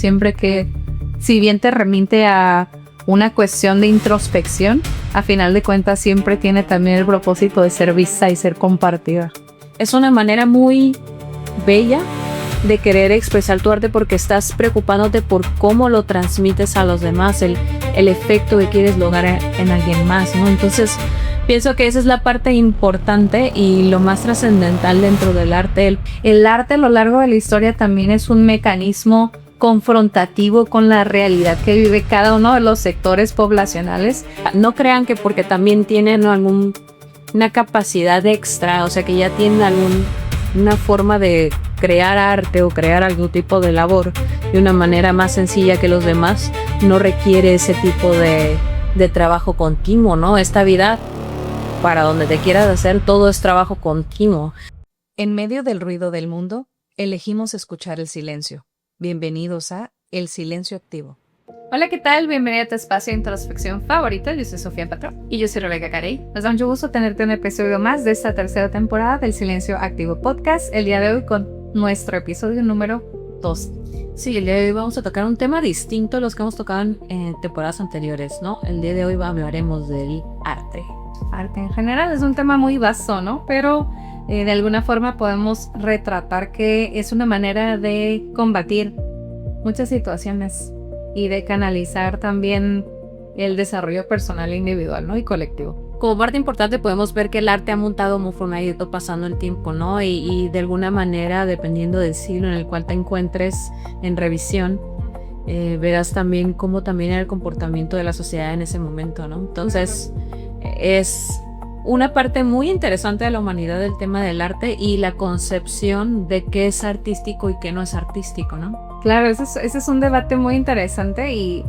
Siempre que, si bien te remite a una cuestión de introspección, a final de cuentas siempre tiene también el propósito de ser vista y ser compartida. Es una manera muy bella de querer expresar tu arte porque estás preocupándote por cómo lo transmites a los demás, el efecto que quieres lograr en alguien más, ¿no? Entonces, pienso que esa es la parte importante y lo más trascendental dentro del arte. El arte a lo largo de la historia también es un mecanismo confrontativo con la realidad que vive cada uno de los sectores poblacionales. No crean que porque también tienen una capacidad extra, o sea que ya tienen una forma de crear arte o crear algún tipo de labor de una manera más sencilla que los demás, no requiere ese tipo de trabajo continuo, ¿no? Esta vida, para donde te quieras hacer, todo es trabajo continuo. En medio del ruido del mundo, elegimos escuchar el silencio. Bienvenidos a El Silencio Activo. Hola, ¿qué tal? Bienvenido a tu espacio de introspección favorito. Yo soy Sofía Patrón. Y yo soy Rebeca Carey. Nos da mucho gusto tenerte en un episodio más de esta tercera temporada del Silencio Activo Podcast. El día de hoy con nuestro episodio número 2. Sí, el día de hoy vamos a tocar un tema distinto a los que hemos tocado en temporadas anteriores, ¿no? El día de hoy hablaremos del arte. Arte en general es un tema muy vasto, ¿no? Pero de alguna forma podemos retratar que es una manera de combatir muchas situaciones y de canalizar también el desarrollo personal, individual, ¿no? Y colectivo. Como parte importante podemos ver que el arte ha montado conforme ha ido pasando el tiempo, ¿no? Y de alguna manera, dependiendo del siglo en el cual te encuentres en revisión, verás también cómo también era el comportamiento de la sociedad en ese momento, ¿no? Entonces, es una parte muy interesante de la humanidad el tema del arte y la concepción de qué es artístico y qué no es artístico, ¿no? Claro, ese es un debate muy interesante y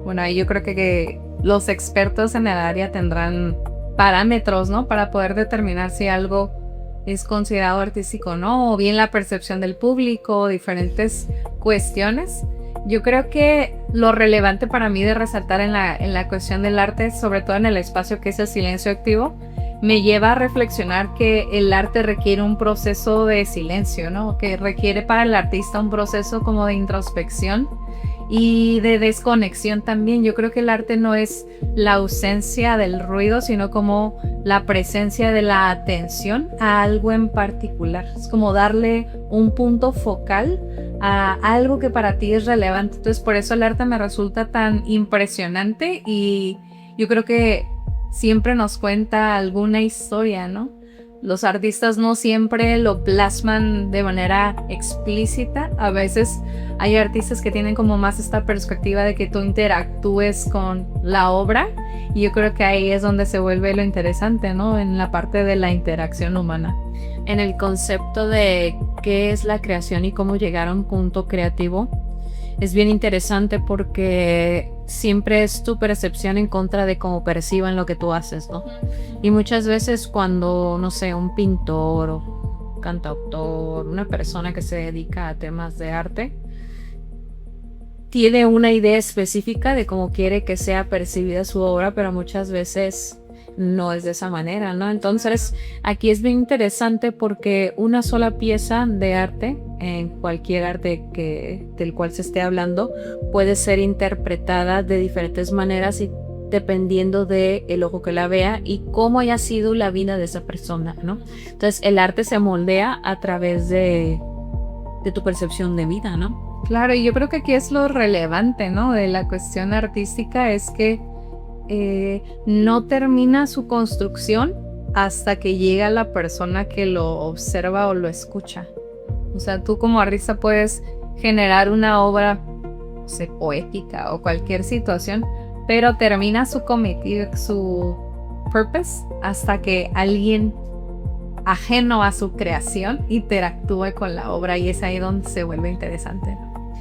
bueno, ahí yo creo que los expertos en el área tendrán parámetros, ¿no? Para poder determinar si algo es considerado artístico o no, o bien la percepción del público, diferentes cuestiones. Yo creo que lo relevante para mí de resaltar en la cuestión del arte, sobre todo en el espacio que es el silencio activo, me lleva a reflexionar que el arte requiere un proceso de silencio, ¿no? Que requiere para el artista un proceso como de introspección y de desconexión también. Yo creo que el arte no es la ausencia del ruido, sino como la presencia de la atención a algo en particular. Es como darle un punto focal a algo que para ti es relevante. Entonces por eso el arte me resulta tan impresionante y yo creo que siempre nos cuenta alguna historia, ¿no? Los artistas no siempre lo plasman de manera explícita. A veces hay artistas que tienen como más esta perspectiva de que tú interactúes con la obra y yo creo que ahí es donde se vuelve lo interesante, ¿no? En la parte de la interacción humana. En el concepto de qué es la creación y cómo llegar a un punto creativo, es bien interesante porque siempre es tu percepción en contra de cómo perciban lo que tú haces, ¿no? Y muchas veces cuando, no sé, un pintor o cantautor, una persona que se dedica a temas de arte, tiene una idea específica de cómo quiere que sea percibida su obra, pero muchas veces no es de esa manera, ¿no? Entonces aquí es bien interesante porque una sola pieza de arte, en cualquier arte del cual se esté hablando, puede ser interpretada de diferentes maneras y dependiendo del ojo que la vea y cómo haya sido la vida de esa persona, ¿no? Entonces el arte se moldea a través de tu percepción de vida, ¿no? Claro, y yo creo que aquí es lo relevante, ¿no? De la cuestión artística es que no termina su construcción hasta que llega la persona que lo observa o lo escucha. O sea, tú como artista puedes generar una obra, no sé, poética o cualquier situación, pero termina su cometido, su purpose, hasta que alguien ajeno a su creación interactúe con la obra y es ahí donde se vuelve interesante, ¿no?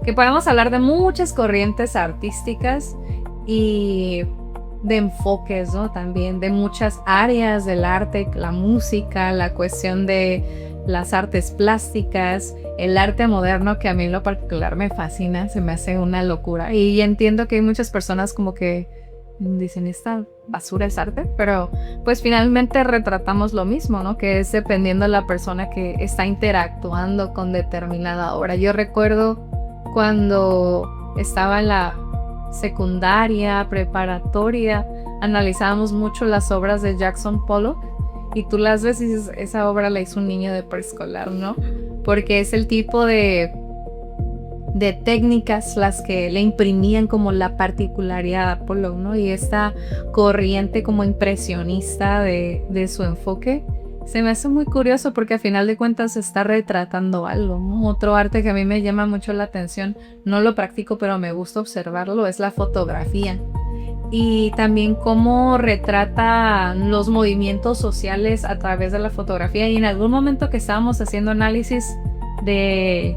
Que podemos hablar de muchas corrientes artísticas y de enfoques, ¿no? También de muchas áreas del arte, la música, la cuestión de las artes plásticas, el arte moderno, que a mí en lo particular me fascina, se me hace una locura. Y entiendo que hay muchas personas como que dicen, esta basura es arte, pero pues finalmente retratamos lo mismo, ¿no? Que es dependiendo de la persona que está interactuando con determinada obra. Yo recuerdo cuando estaba en la secundaria, preparatoria, analizábamos mucho las obras de Jackson Pollock y tú las ves y dices, esa obra la hizo un niño de preescolar, ¿no? Porque es el tipo de técnicas las que le imprimían como la particularidad a Pollock, ¿no? Y esta corriente como impresionista de su enfoque se me hace muy curioso porque al final de cuentas se está retratando algo, ¿no? Otro arte que a mí me llama mucho la atención, no lo practico pero me gusta observarlo, es la fotografía. Y también cómo retrata los movimientos sociales a través de la fotografía. Y en algún momento que estábamos haciendo análisis de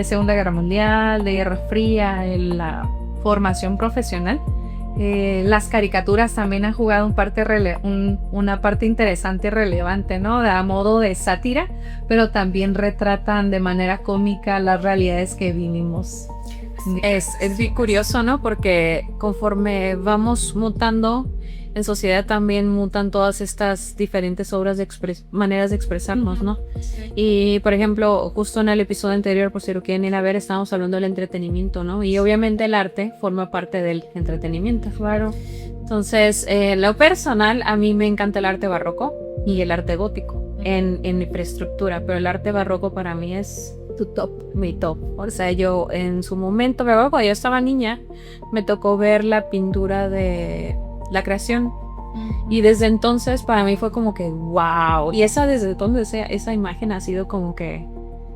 Segunda Guerra Mundial, de Guerra Fría, en la formación profesional, las caricaturas también han jugado una parte interesante y relevante, ¿no? A modo de sátira, pero también retratan de manera cómica las realidades que vivimos. Es bien curioso, ¿no? Porque conforme vamos mutando, en sociedad también mutan todas estas diferentes obras maneras de expresarnos, ¿no? Y, por ejemplo, justo en el episodio anterior, por si lo quieren ir a ver, estábamos hablando del entretenimiento, ¿no? Y obviamente el arte forma parte del entretenimiento. Claro. Entonces, lo personal, a mí me encanta el arte barroco y el arte gótico en infraestructura, pero el arte barroco para mí es mi top. O sea, yo en su momento, me acuerdo cuando yo estaba niña, me tocó ver la pintura de la creación. Y desde entonces para mí fue como que wow. Y desde entonces esa imagen ha sido como que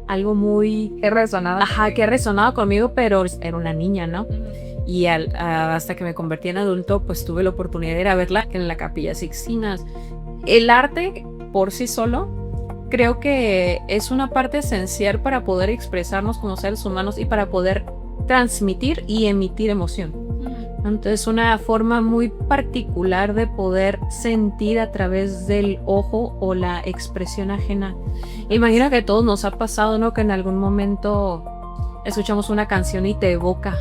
algo muy... que ha resonado conmigo, pero era una niña, ¿no? Y hasta que me convertí en adulto, pues tuve la oportunidad de ir a verla en la Capilla Sixtina. El arte por sí solo creo que es una parte esencial para poder expresarnos como seres humanos y para poder transmitir y emitir emoción. Entonces, una forma muy particular de poder sentir a través del ojo o la expresión ajena. Imagina que a todos nos ha pasado, ¿no? Que en algún momento escuchamos una canción y te evoca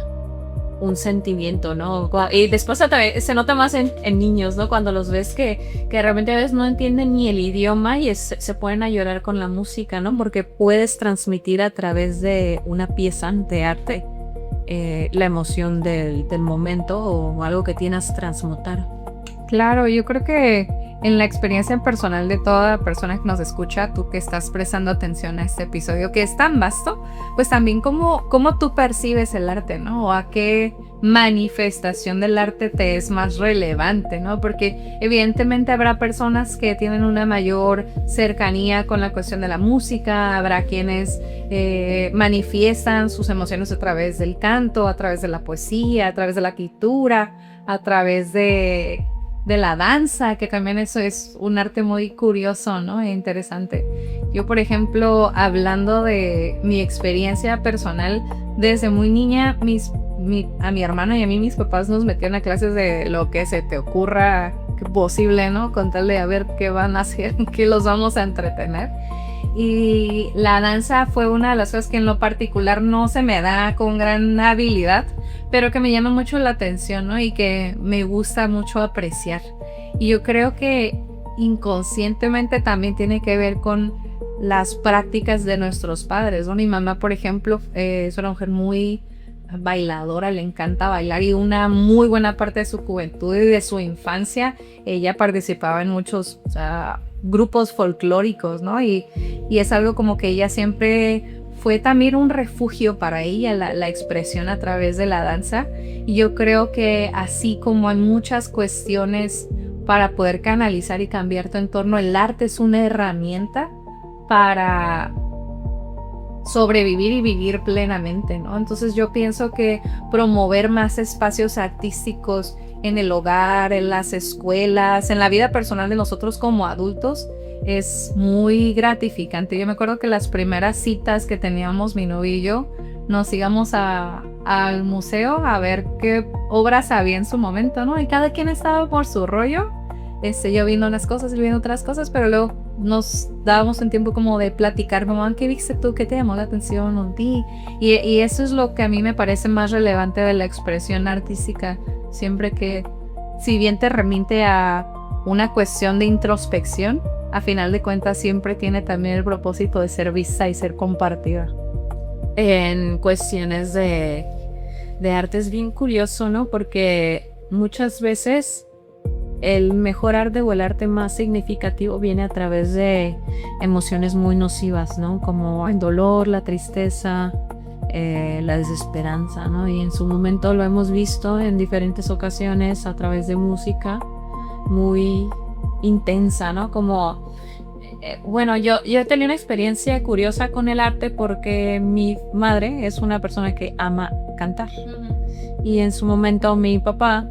un sentimiento, ¿no? Y después también se nota más en niños, ¿no? Cuando los ves que realmente a veces no entienden ni el idioma y se ponen a llorar con la música, ¿no? Porque puedes transmitir a través de una pieza de arte la emoción del momento o algo que tienes que transmutar. Claro, yo creo que en la experiencia personal de toda persona que nos escucha, tú que estás prestando atención a este episodio que es tan vasto, pues también cómo tú percibes el arte, ¿no? O a qué manifestación del arte te es más relevante, ¿no? Porque evidentemente habrá personas que tienen una mayor cercanía con la cuestión de la música, habrá quienes manifiestan sus emociones a través del canto, a través de la poesía, a través de la escritura, a través de la danza, que también eso es un arte muy curioso, ¿no? E interesante. Yo, por ejemplo, hablando de mi experiencia personal, desde muy niña, a mi hermana y a mí, mis papás nos metieron a clases de lo que se te ocurra posible, ¿no? Con tal de a ver qué van a hacer, qué los vamos a entretener. Y la danza fue una de las cosas que en lo particular no se me da con gran habilidad, pero que me llama mucho la atención, ¿no? Y que me gusta mucho apreciar. Y yo creo que inconscientemente también tiene que ver con las prácticas de nuestros padres, ¿no? Mi mamá, por ejemplo, es una mujer muy bailadora, le encanta bailar, y una muy buena parte de su juventud y de su infancia ella participaba en muchos grupos folclóricos, ¿no? Y es algo como que ella siempre fue también un refugio para ella, la expresión a través de la danza. Y yo creo que así como hay muchas cuestiones para poder canalizar y cambiar tu entorno, el arte es una herramienta para sobrevivir y vivir plenamente, ¿no? Entonces yo pienso que promover más espacios artísticos en el hogar, en las escuelas, en la vida personal de nosotros como adultos es muy gratificante. Yo me acuerdo que las primeras citas que teníamos mi novio y yo, nos íbamos al museo a ver qué obras había en su momento, ¿no? Y cada quien estaba por su rollo. Yo viendo unas cosas, él viendo otras cosas, pero luego nos dábamos un tiempo como de platicar, como, ¿qué viste tú? ¿Qué te llamó la atención en ti? Y eso es lo que a mí me parece más relevante de la expresión artística, siempre que, si bien te remite a una cuestión de introspección, a final de cuentas siempre tiene también el propósito de ser vista y ser compartida. en cuestiones de arte es bien curioso, ¿no? Porque muchas veces el mejor arte o el arte más significativo viene a través de emociones muy nocivas, ¿no? Como el dolor, la tristeza, la desesperanza, ¿no? Y en su momento lo hemos visto en diferentes ocasiones a través de música muy intensa, ¿no? Como, bueno, yo he tenido una experiencia curiosa con el arte porque mi madre es una persona que ama cantar. Y en su momento mi papá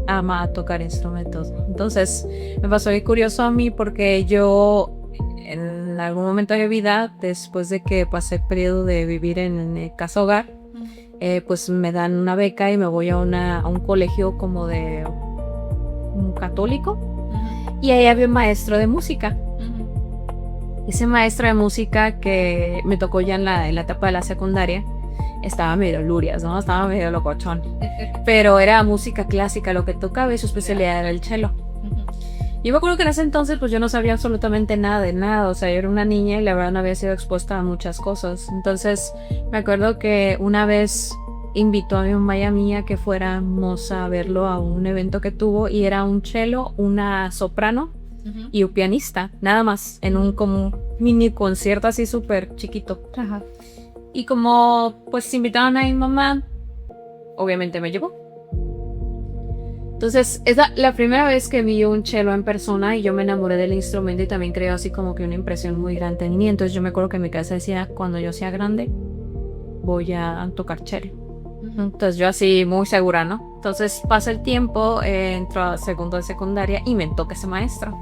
ama tocar instrumentos. Entonces me pasó muy curioso a mí porque yo en algún momento de mi vida, después de que pasé el periodo de vivir en casa hogar, pues me dan una beca y me voy a un colegio como de un católico, y ahí había un maestro de música. Ese maestro de música que me tocó ya en la etapa de la secundaria estaba medio lurias, ¿no? Estaba medio locochón. Pero era música clásica lo que tocaba y su especialidad era el cello. Y me acuerdo que en ese entonces pues yo no sabía absolutamente nada de nada. O sea, yo era una niña y la verdad no había sido expuesta a muchas cosas. Entonces me acuerdo que una vez invitó a mi mamá y a mí a que fuéramos a verlo a un evento que tuvo, y era un cello, una soprano y un pianista, nada más, en un como mini concierto así súper chiquito. Ajá. Y como pues invitaron a mi mamá, obviamente me llevó. Entonces es la primera vez que vi un cello en persona y yo me enamoré del instrumento, y también creo así como que una impresión muy grande en mí. Entonces yo me acuerdo que en mi casa decía, cuando yo sea grande voy a tocar cello. Entonces yo así muy segura, ¿no? Entonces pasa el tiempo, entro a segundo de secundaria y me toca ese maestro.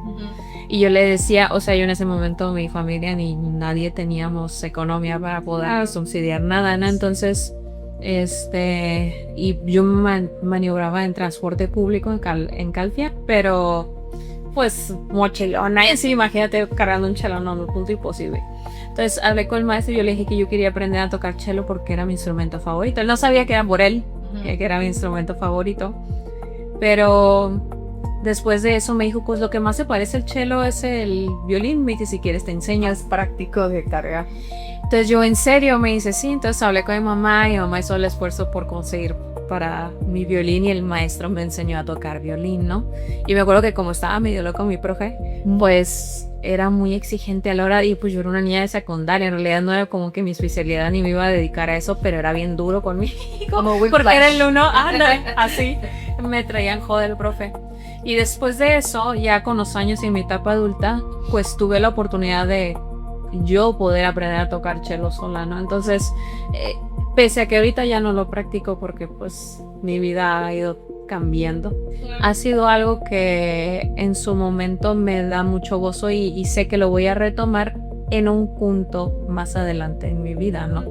Y yo le decía, o sea, yo en ese momento mi familia ni nadie teníamos economía para poder subsidiar nada, ¿no? Entonces, y yo maniobraba en transporte público en Calfia, pero pues mochilona y así, imagínate cargando un cello, no, un punto imposible. Entonces hablé con el maestro y yo le dije que yo quería aprender a tocar cello porque era mi instrumento favorito. Él no sabía que era por él, que era mi instrumento favorito. Pero después de eso me dijo, pues lo que más se parece al cello es el violín. Me dice, si quieres te enseño. Es práctico de cargar. Entonces yo en serio me dice, sí. Entonces hablé con mi mamá y mi mamá hizo el esfuerzo por conseguir para mi violín y el maestro me enseñó a tocar violín, ¿no? Y me acuerdo que como estaba medio loco mi profe, pues era muy exigente a la hora, y pues yo era una niña de secundaria, en realidad no era como que mi especialidad ni me iba a dedicar a eso, pero era bien duro conmigo, como porque era el uno, así, me traían joder el profe. Y después de eso, ya con los años en mi etapa adulta, pues tuve la oportunidad de yo poder aprender a tocar cello sola, ¿no? Entonces, pese a que ahorita ya no lo practico porque pues mi vida ha ido cambiando, ha sido algo que en su momento me da mucho gozo y sé que lo voy a retomar en un punto más adelante en mi vida, ¿no?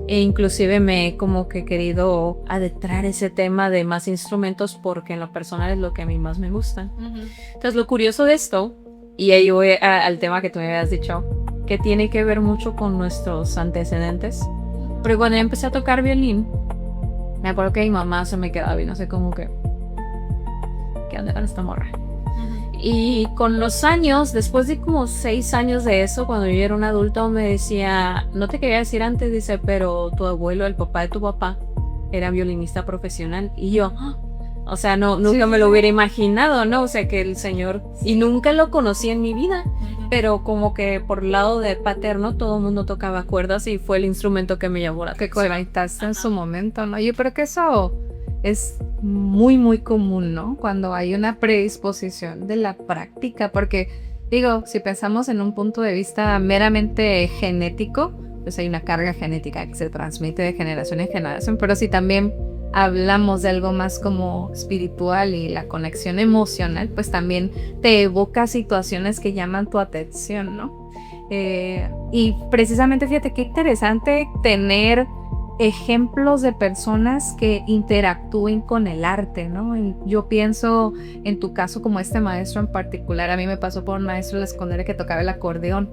E inclusive me he como que querido adentrar ese tema de más instrumentos porque en lo personal es lo que a mí más me gusta. Entonces lo curioso de esto, y ahí voy al tema que tú me habías dicho, que tiene que ver mucho con nuestros antecedentes. Pero cuando yo empecé a tocar violín, me acuerdo que mi mamá se me quedaba bien, no sé cómo que, ¿qué onda con esta morra? Y con los años, después de como 6 años de eso, cuando yo era un adulto, me decía, no te quería decir antes, dice, pero tu abuelo, el papá de tu papá, era violinista profesional. Y yo, o sea, nunca me lo hubiera imaginado, ¿no? O sea, que el señor, y nunca lo conocí en mi vida, pero como que por el lado de paterno todo el mundo tocaba cuerdas y fue el instrumento que me llamó la atención. Que conectaste en su momento, ¿no? Yo creo que eso es muy, muy común, ¿no? Cuando hay una predisposición de la práctica, porque digo, si pensamos en un punto de vista meramente genético, pues hay una carga genética que se transmite de generación en generación, pero si también hablamos de algo más como espiritual y la conexión emocional, pues también te evoca situaciones que llaman tu atención, ¿no? Y precisamente fíjate qué interesante tener ejemplos de personas que interactúen con el arte, ¿no? Yo pienso en tu caso como este maestro en particular. A mí me pasó por un maestro de la secundaria que tocaba el acordeón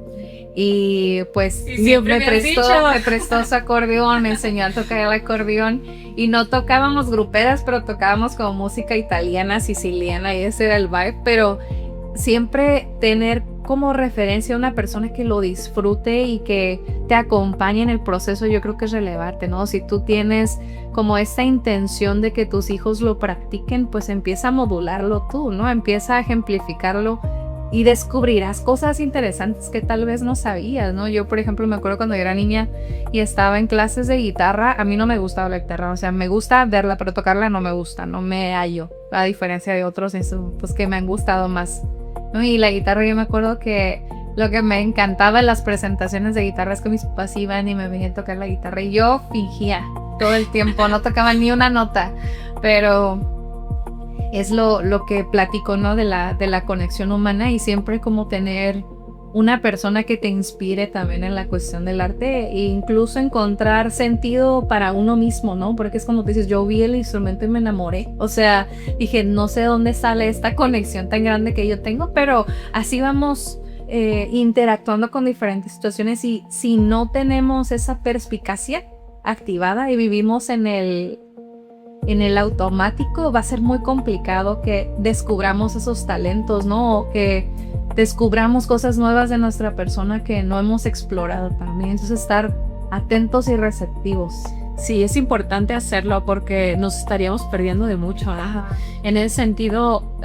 y pues me prestó su acordeón, me enseñó a tocar el acordeón y no tocábamos gruperas, pero tocábamos como música italiana, siciliana, y ese era el vibe, pero siempre tener como referencia a una persona que lo disfrute y que te acompañe en el proceso, yo creo que es relevante, ¿no? Si tú tienes como esta intención de que tus hijos lo practiquen, pues empieza a modularlo tú, ¿no? Empieza a ejemplificarlo y descubrirás cosas interesantes que tal vez no sabías, ¿no? Yo, por ejemplo, me acuerdo cuando yo era niña y estaba en clases de guitarra, a mí no me gustaba la guitarra, o sea, me gusta verla, pero tocarla no me gusta, no me hallo, a diferencia de otros pues que me han gustado más, ¿no? Y la guitarra, yo me acuerdo que lo que me encantaba en las presentaciones de guitarra es que mis papás iban y me venían a tocar la guitarra y yo fingía todo el tiempo, no tocaba ni una nota, pero es lo que platico, ¿no? De la conexión humana y siempre como tener una persona que te inspire también en la cuestión del arte e incluso encontrar sentido para uno mismo, ¿no? Porque es como te dices, yo vi el instrumento y me enamoré. O sea, dije, no sé dónde sale esta conexión tan grande que yo tengo, pero así vamos interactuando con diferentes situaciones y si no tenemos esa perspicacia activada y vivimos en el automático, va a ser muy complicado que descubramos esos talentos, ¿no? O que descubramos cosas nuevas de nuestra persona que no hemos explorado también. Entonces, estar atentos y receptivos. Sí, es importante hacerlo porque nos estaríamos perdiendo de mucho, ¿no? En ese sentido,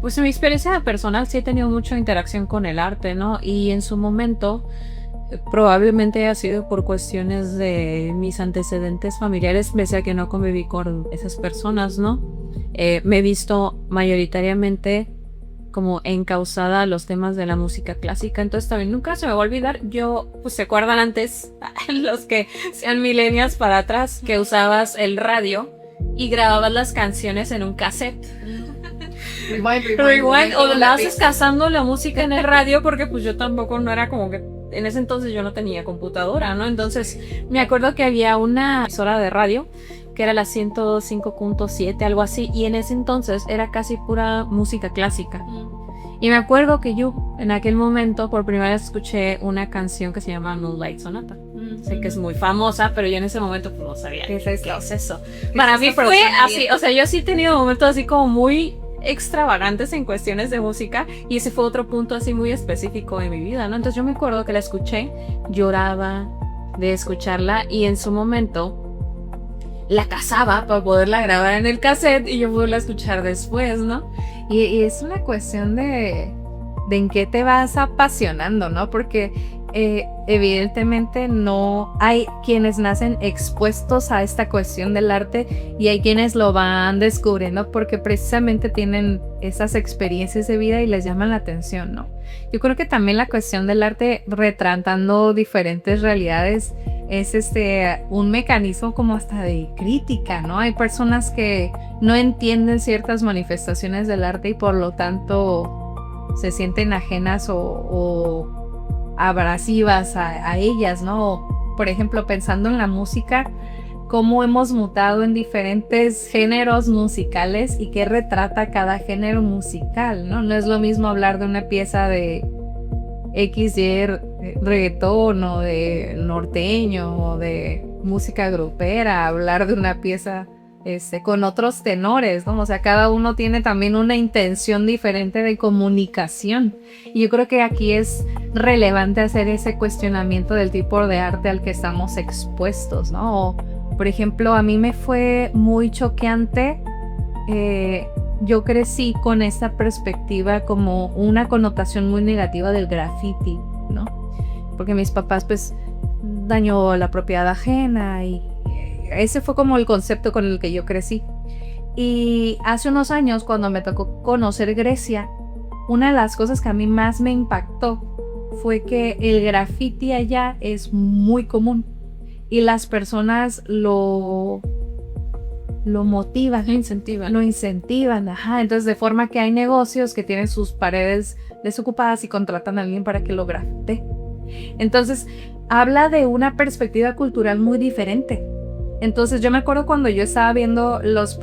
pues en mi experiencia personal sí he tenido mucha interacción con el arte, ¿no? Y en su momento probablemente ha sido por cuestiones de mis antecedentes familiares, pese a que no conviví con esas personas, ¿no? Me he visto mayoritariamente como encauzada a los temas de la música clásica, entonces también nunca se me va a olvidar. Yo, pues se acuerdan antes, los que sean millennials para atrás, que usabas el radio y grababas las canciones en un cassette. Rewind, o la haces cazando la música en el radio, porque pues yo tampoco no era como que en ese entonces yo no tenía computadora, ¿no? Entonces me acuerdo que había una emisora de radio que era la 105.7, algo así, y en ese entonces era casi pura música clásica. Y me acuerdo que yo en aquel momento por primera vez escuché una canción que se llama Moonlight Sonata. Sé que es muy famosa, pero yo en ese momento pues no sabía qué es eso. Para mí fue así, o sea, yo sí he tenido momentos así como muy extravagantes en cuestiones de música y ese fue otro punto así muy específico de mi vida, ¿no? Entonces yo me acuerdo que la escuché, lloraba de escucharla y en su momento la cazaba para poderla grabar en el cassette y yo poderla escuchar después, ¿no? Y es una cuestión de en qué te vas apasionando, ¿no? Porque evidentemente no hay quienes nacen expuestos a esta cuestión del arte y hay quienes lo van descubriendo porque precisamente tienen esas experiencias de vida y les llaman la atención, ¿no? Yo creo que también la cuestión del arte retratando diferentes realidades es un mecanismo como hasta de crítica, ¿no? Hay personas que no entienden ciertas manifestaciones del arte y por lo tanto se sienten ajenas o abrasivas a ellas, ¿no? Por ejemplo, pensando en la música, cómo hemos mutado en diferentes géneros musicales y qué retrata cada género musical, ¿no? No es lo mismo hablar de una pieza de XY reggaetón o de norteño o de música grupera, hablar de una pieza con otros tenores, ¿no? O sea, cada uno tiene también una intención diferente de comunicación. Y yo creo que aquí es relevante hacer ese cuestionamiento del tipo de arte al que estamos expuestos, ¿no? O, por ejemplo, a mí me fue muy choqueante. Yo crecí con esta perspectiva como una connotación muy negativa del graffiti, ¿no? Porque mis papás, pues, dañó la propiedad ajena y ese fue como el concepto con el que yo crecí. Y hace unos años, cuando me tocó conocer Grecia, una de las cosas que a mí más me impactó fue que el graffiti allá es muy común y las personas lo motivan, lo incentivan, ajá. Entonces, de forma que hay negocios que tienen sus paredes desocupadas y contratan a alguien para que lo grafite. Entonces, habla de una perspectiva cultural muy diferente. Entonces yo me acuerdo cuando yo estaba viendo las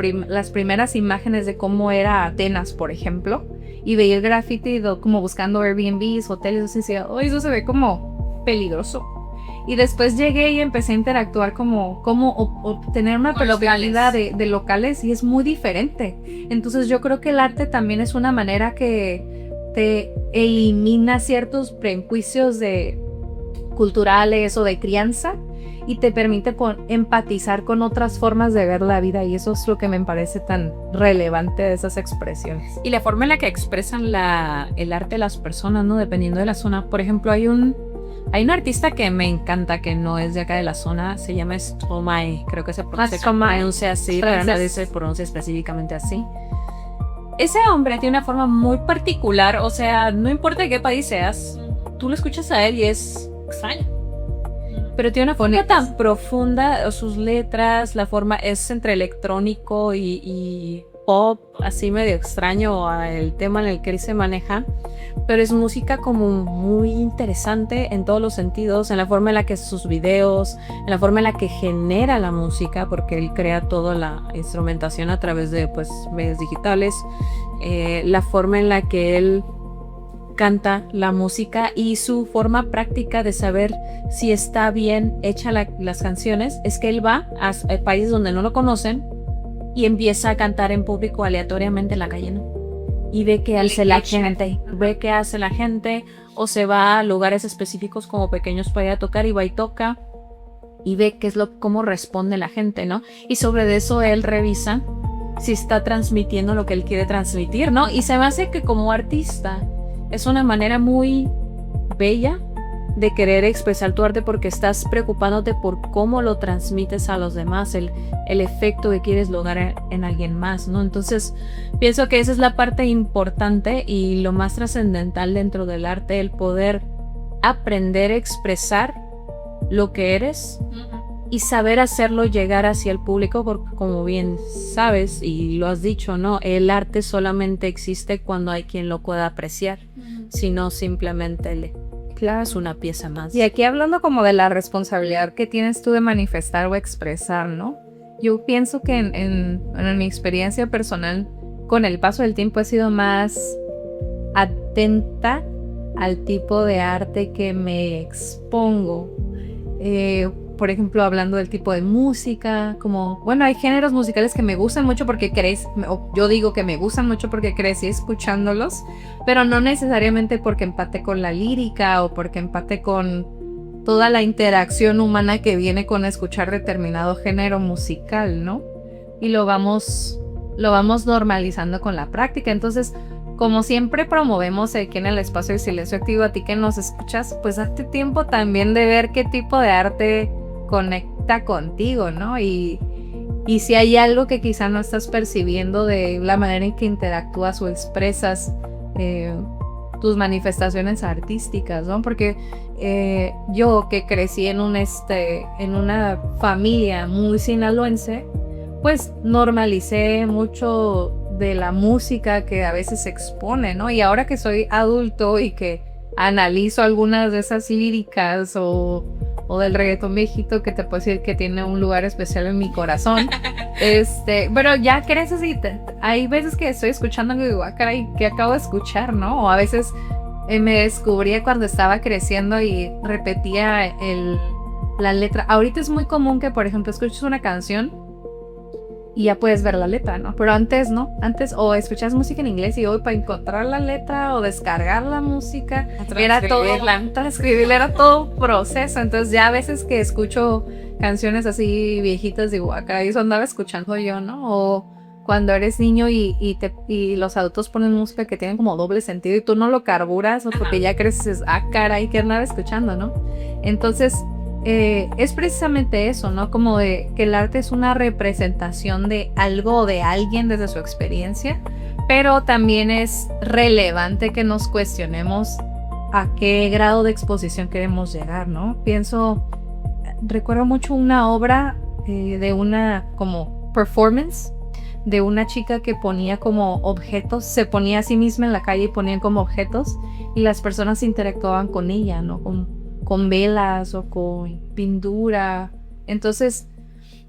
primeras imágenes de cómo era Atenas, por ejemplo, y veía el graffiti como buscando Airbnbs, hoteles, así, decía, oh, eso se ve como peligroso. Y después llegué y empecé a interactuar como obtener una pluralidad de locales y es muy diferente. Entonces yo creo que el arte también es una manera que te elimina ciertos prejuicios culturales o de crianza y te permite empatizar con otras formas de ver la vida, y eso es lo que me parece tan relevante de esas expresiones. Y la forma en la que expresan el arte de las personas, ¿no? Dependiendo de la zona. Por ejemplo, hay un artista que me encanta, que no es de acá de la zona, se llama Stromae, creo que se pronuncia así, pero nadie se pronuncia específicamente así. Ese hombre tiene una forma muy particular, o sea, no importa de qué país seas, tú lo escuchas a él y es extraño. Pero tiene una forma tan profunda, sus letras, la forma es entre electrónico y pop, así medio extraño el tema en el que él se maneja, pero es música como muy interesante en todos los sentidos, en la forma en la que sus videos, en la forma en la que genera la música, porque él crea toda la instrumentación a través de pues medios digitales, la forma en la que él canta la música y su forma práctica de saber si está bien hecha las canciones es que él va a países donde no lo conocen y empieza a cantar en público aleatoriamente en la calle, ¿no? Y ve qué hace la gente, o se va a lugares específicos como pequeños para ir a tocar y va y toca y ve cómo responde la gente, ¿no? Y sobre eso él revisa si está transmitiendo lo que él quiere transmitir, ¿no? Y se me hace que como artista es una manera muy bella de querer expresar tu arte, porque estás preocupándote por cómo lo transmites a los demás, el efecto que quieres lograr en alguien más, ¿no? Entonces, pienso que esa es la parte importante y lo más trascendental dentro del arte, el poder aprender a expresar lo que eres y saber hacerlo llegar hacia el público, porque como bien sabes y lo has dicho, ¿no? El arte solamente existe cuando hay quien lo pueda apreciar, sino simplemente claro, es una pieza más. Y aquí hablando como de la responsabilidad que tienes tú de manifestar o expresar, ¿no? Yo pienso que en mi experiencia personal, con el paso del tiempo he sido más atenta al tipo de arte que me expongo. Por ejemplo, hablando del tipo de música, como, bueno, hay géneros musicales que me gustan mucho porque yo digo que me gustan mucho porque crecí escuchándolos, pero no necesariamente porque empate con la lírica o porque empate con toda la interacción humana que viene con escuchar determinado género musical, ¿no? Y lo vamos normalizando con la práctica. Entonces, como siempre promovemos aquí en el espacio de Silencio Activo, a ti que nos escuchas, pues date tiempo también de ver qué tipo de arte conecta contigo, ¿no? Y si hay algo que quizá no estás percibiendo de la manera en que interactúas o expresas tus manifestaciones artísticas, ¿no? Porque yo que crecí en una familia muy sinaloense, pues normalicé mucho de la música que a veces se expone, ¿no? Y ahora que soy adulto y que analizo algunas de esas líricas o del reggaetón viejito, que te puedo decir que tiene un lugar especial en mi corazón, pero ya creces y hay veces que estoy escuchando y digo, caray, ¿qué acabo de escuchar, no? O a veces me descubría cuando estaba creciendo y repetía la letra. Ahorita es muy común que, por ejemplo, escuches una canción y ya puedes ver la letra, ¿no? Pero antes no, antes o escuchas música en inglés y hoy para encontrar la letra o descargar la música, transcribirla era todo proceso. Entonces ya a veces que escucho canciones así viejitas digo, acá eso andaba escuchando yo, ¿no? O cuando eres niño y los adultos ponen música que tienen como doble sentido y tú no lo carburas, o porque ya creces, caray, ¿qué andaba escuchando, no? Entonces es precisamente eso, ¿no? Como de que el arte es una representación de algo o de alguien desde su experiencia, pero también es relevante que nos cuestionemos a qué grado de exposición queremos llegar, ¿no? Recuerdo mucho una obra de una como performance de una chica que ponía como objetos, se ponía a sí misma en la calle y ponía como objetos y las personas interactuaban con ella, ¿no? Con velas o con pintura. Entonces,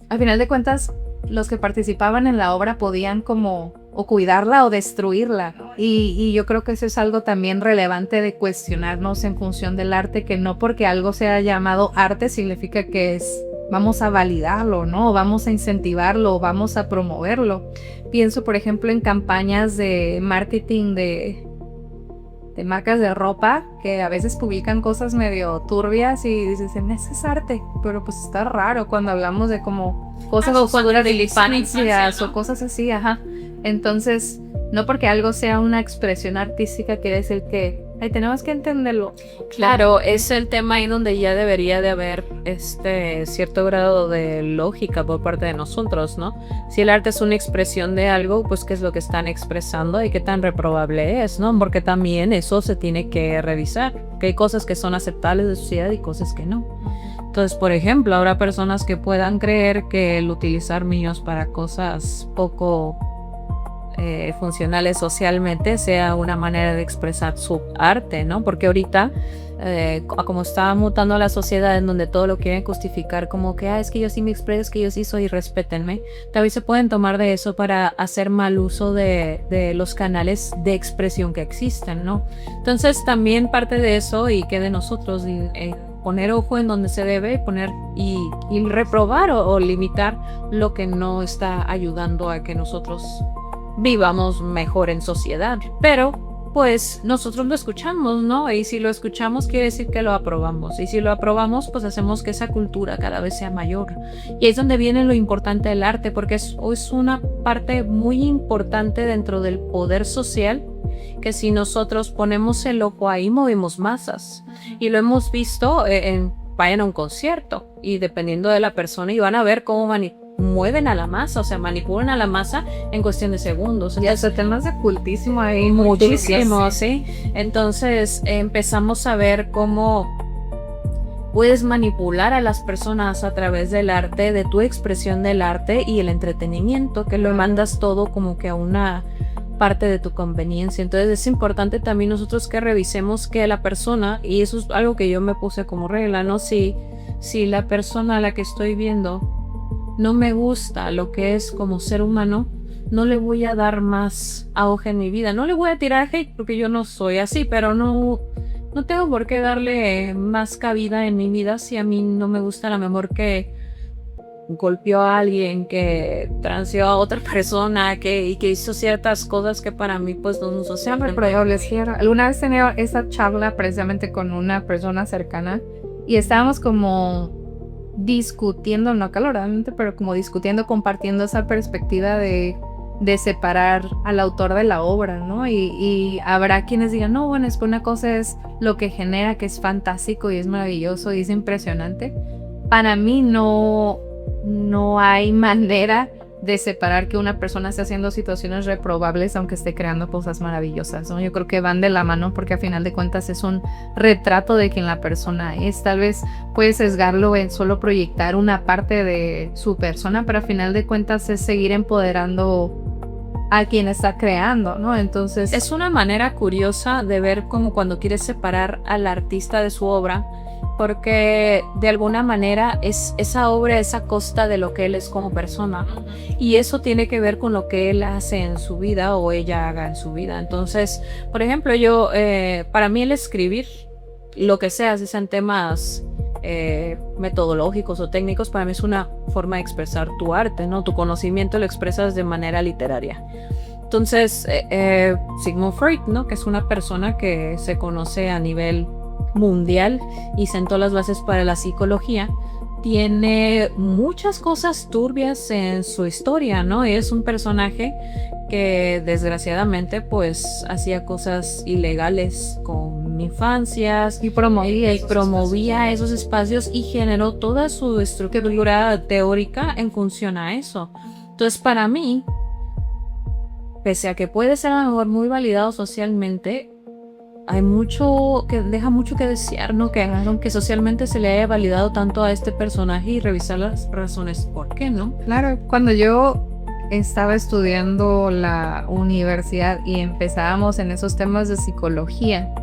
al final de cuentas, los que participaban en la obra podían como o cuidarla o destruirla, ¿no? Y yo creo que eso es algo también relevante de cuestionarnos en función del arte, que no porque algo sea llamado arte significa que vamos a validarlo, ¿no? O vamos a incentivarlo, o vamos a promoverlo. Pienso, por ejemplo, en campañas de marketing marcas de ropa que a veces publican cosas medio turbias y dices, ese es arte, pero pues está raro cuando hablamos de como cosas oscuras de infancias, ¿no? O cosas así, ajá. Entonces, no porque algo sea una expresión artística quiere decir que tenemos que entenderlo. Claro, es el tema ahí donde ya debería de haber cierto grado de lógica por parte de nosotros, ¿no? Si el arte es una expresión de algo, pues qué es lo que están expresando y qué tan reprobable es, ¿no? Porque también eso se tiene que revisar, que hay cosas que son aceptables de sociedad y cosas que no. Entonces, por ejemplo, habrá personas que puedan creer que el utilizar niños para cosas poco funcionales socialmente sea una manera de expresar su arte, ¿no? Porque ahorita, como está mutando la sociedad en donde todo lo quieren justificar como que, es que yo sí me expreso, es que yo sí soy, respétenme, también se pueden tomar de eso para hacer mal uso de los canales de expresión que existen, ¿no? Entonces, también parte de eso y que de nosotros poner ojo en donde se debe poner y reprobar o limitar lo que no está ayudando a que nosotros vivamos mejor en sociedad. Pero pues nosotros lo escuchamos, ¿no? Y si lo escuchamos quiere decir que lo aprobamos, y si lo aprobamos pues hacemos que esa cultura cada vez sea mayor. Y ahí es donde viene lo importante del arte, porque es una parte muy importante dentro del poder social, que si nosotros ponemos el ojo ahí movemos masas. Y lo hemos visto vayan a un concierto y dependiendo de la persona y van a ver cómo mueven a la masa, o sea, manipulan a la masa en cuestión de segundos. Y hasta temas de cultísimo ahí. Muchísimo, sí. Entonces empezamos a ver cómo puedes manipular a las personas a través del arte, de tu expresión del arte y el entretenimiento, que lo mandas todo como que a una parte de tu conveniencia. Entonces es importante también nosotros que revisemos que la persona, y eso es algo que yo me puse como regla, ¿no? Si la persona a la que estoy viendo no me gusta lo que es como ser humano, no le voy a dar más auge en mi vida. No le voy a tirar hate porque yo no soy así, pero no tengo por qué darle más cabida en mi vida si a mí no me gusta a lo mejor que golpeó a alguien, que transeó a otra persona, y que hizo ciertas cosas que para mí pues no son sociales. Alguna vez tenía esa charla precisamente con una persona cercana y estábamos como discutiendo, no acaloradamente, pero como discutiendo, compartiendo esa perspectiva de separar al autor de la obra, ¿no? Y habrá quienes digan, no, bueno, es que una cosa es lo que genera, que es fantástico y es maravilloso y es impresionante. Para mí no hay manera de separar que una persona esté haciendo situaciones reprobables aunque esté creando cosas maravillosas, ¿no? Yo creo que van de la mano porque a final de cuentas es un retrato de quien la persona es. Tal vez puede sesgarlo en solo proyectar una parte de su persona, pero a final de cuentas es seguir empoderando a quien está creando, ¿no? Entonces es una manera curiosa de ver como cuando quieres separar al artista de su obra, porque de alguna manera esa obra es a costa de lo que él es como persona, y eso tiene que ver con lo que él hace en su vida o ella haga en su vida. Entonces, por ejemplo, yo para mí el escribir lo que sea, si sean temas metodológicos o técnicos, para mí es una forma de expresar tu arte, ¿no? Tu conocimiento lo expresas de manera literaria. Entonces Sigmund Freud, ¿no? Que es una persona que se conoce a nivel mundial y sentó las bases para la psicología, tiene muchas cosas turbias en su historia, ¿no? Es un personaje que desgraciadamente pues hacía cosas ilegales con infancias y promovía esos espacios y generó toda su estructura teórica en función a eso. Entonces, para mí, pese a que puede ser a lo mejor muy validado socialmente, hay mucho que deja mucho que desear, ¿no? Que socialmente se le haya validado tanto a este personaje y revisar las razones por qué, ¿no? Claro, cuando yo estaba estudiando la universidad y empezábamos en esos temas de psicología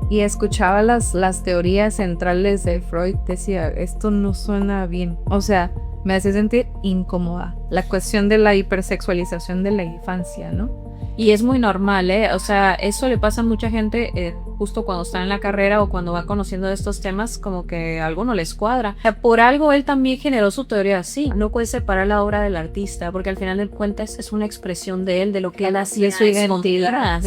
y escuchaba las teorías centrales de Freud, decía, esto no suena bien. O sea, me hacía sentir incómoda. La cuestión de la hipersexualización de la infancia, ¿no? Y es muy normal, ¿eh? O sea, eso le pasa a mucha gente justo cuando está en la carrera o cuando va conociendo estos temas, como que algo no les cuadra. O sea, por algo él también generó su teoría así. No puedes separar la obra del artista, porque al final de cuentas es una expresión de él, de lo que él hacía, de su identidad,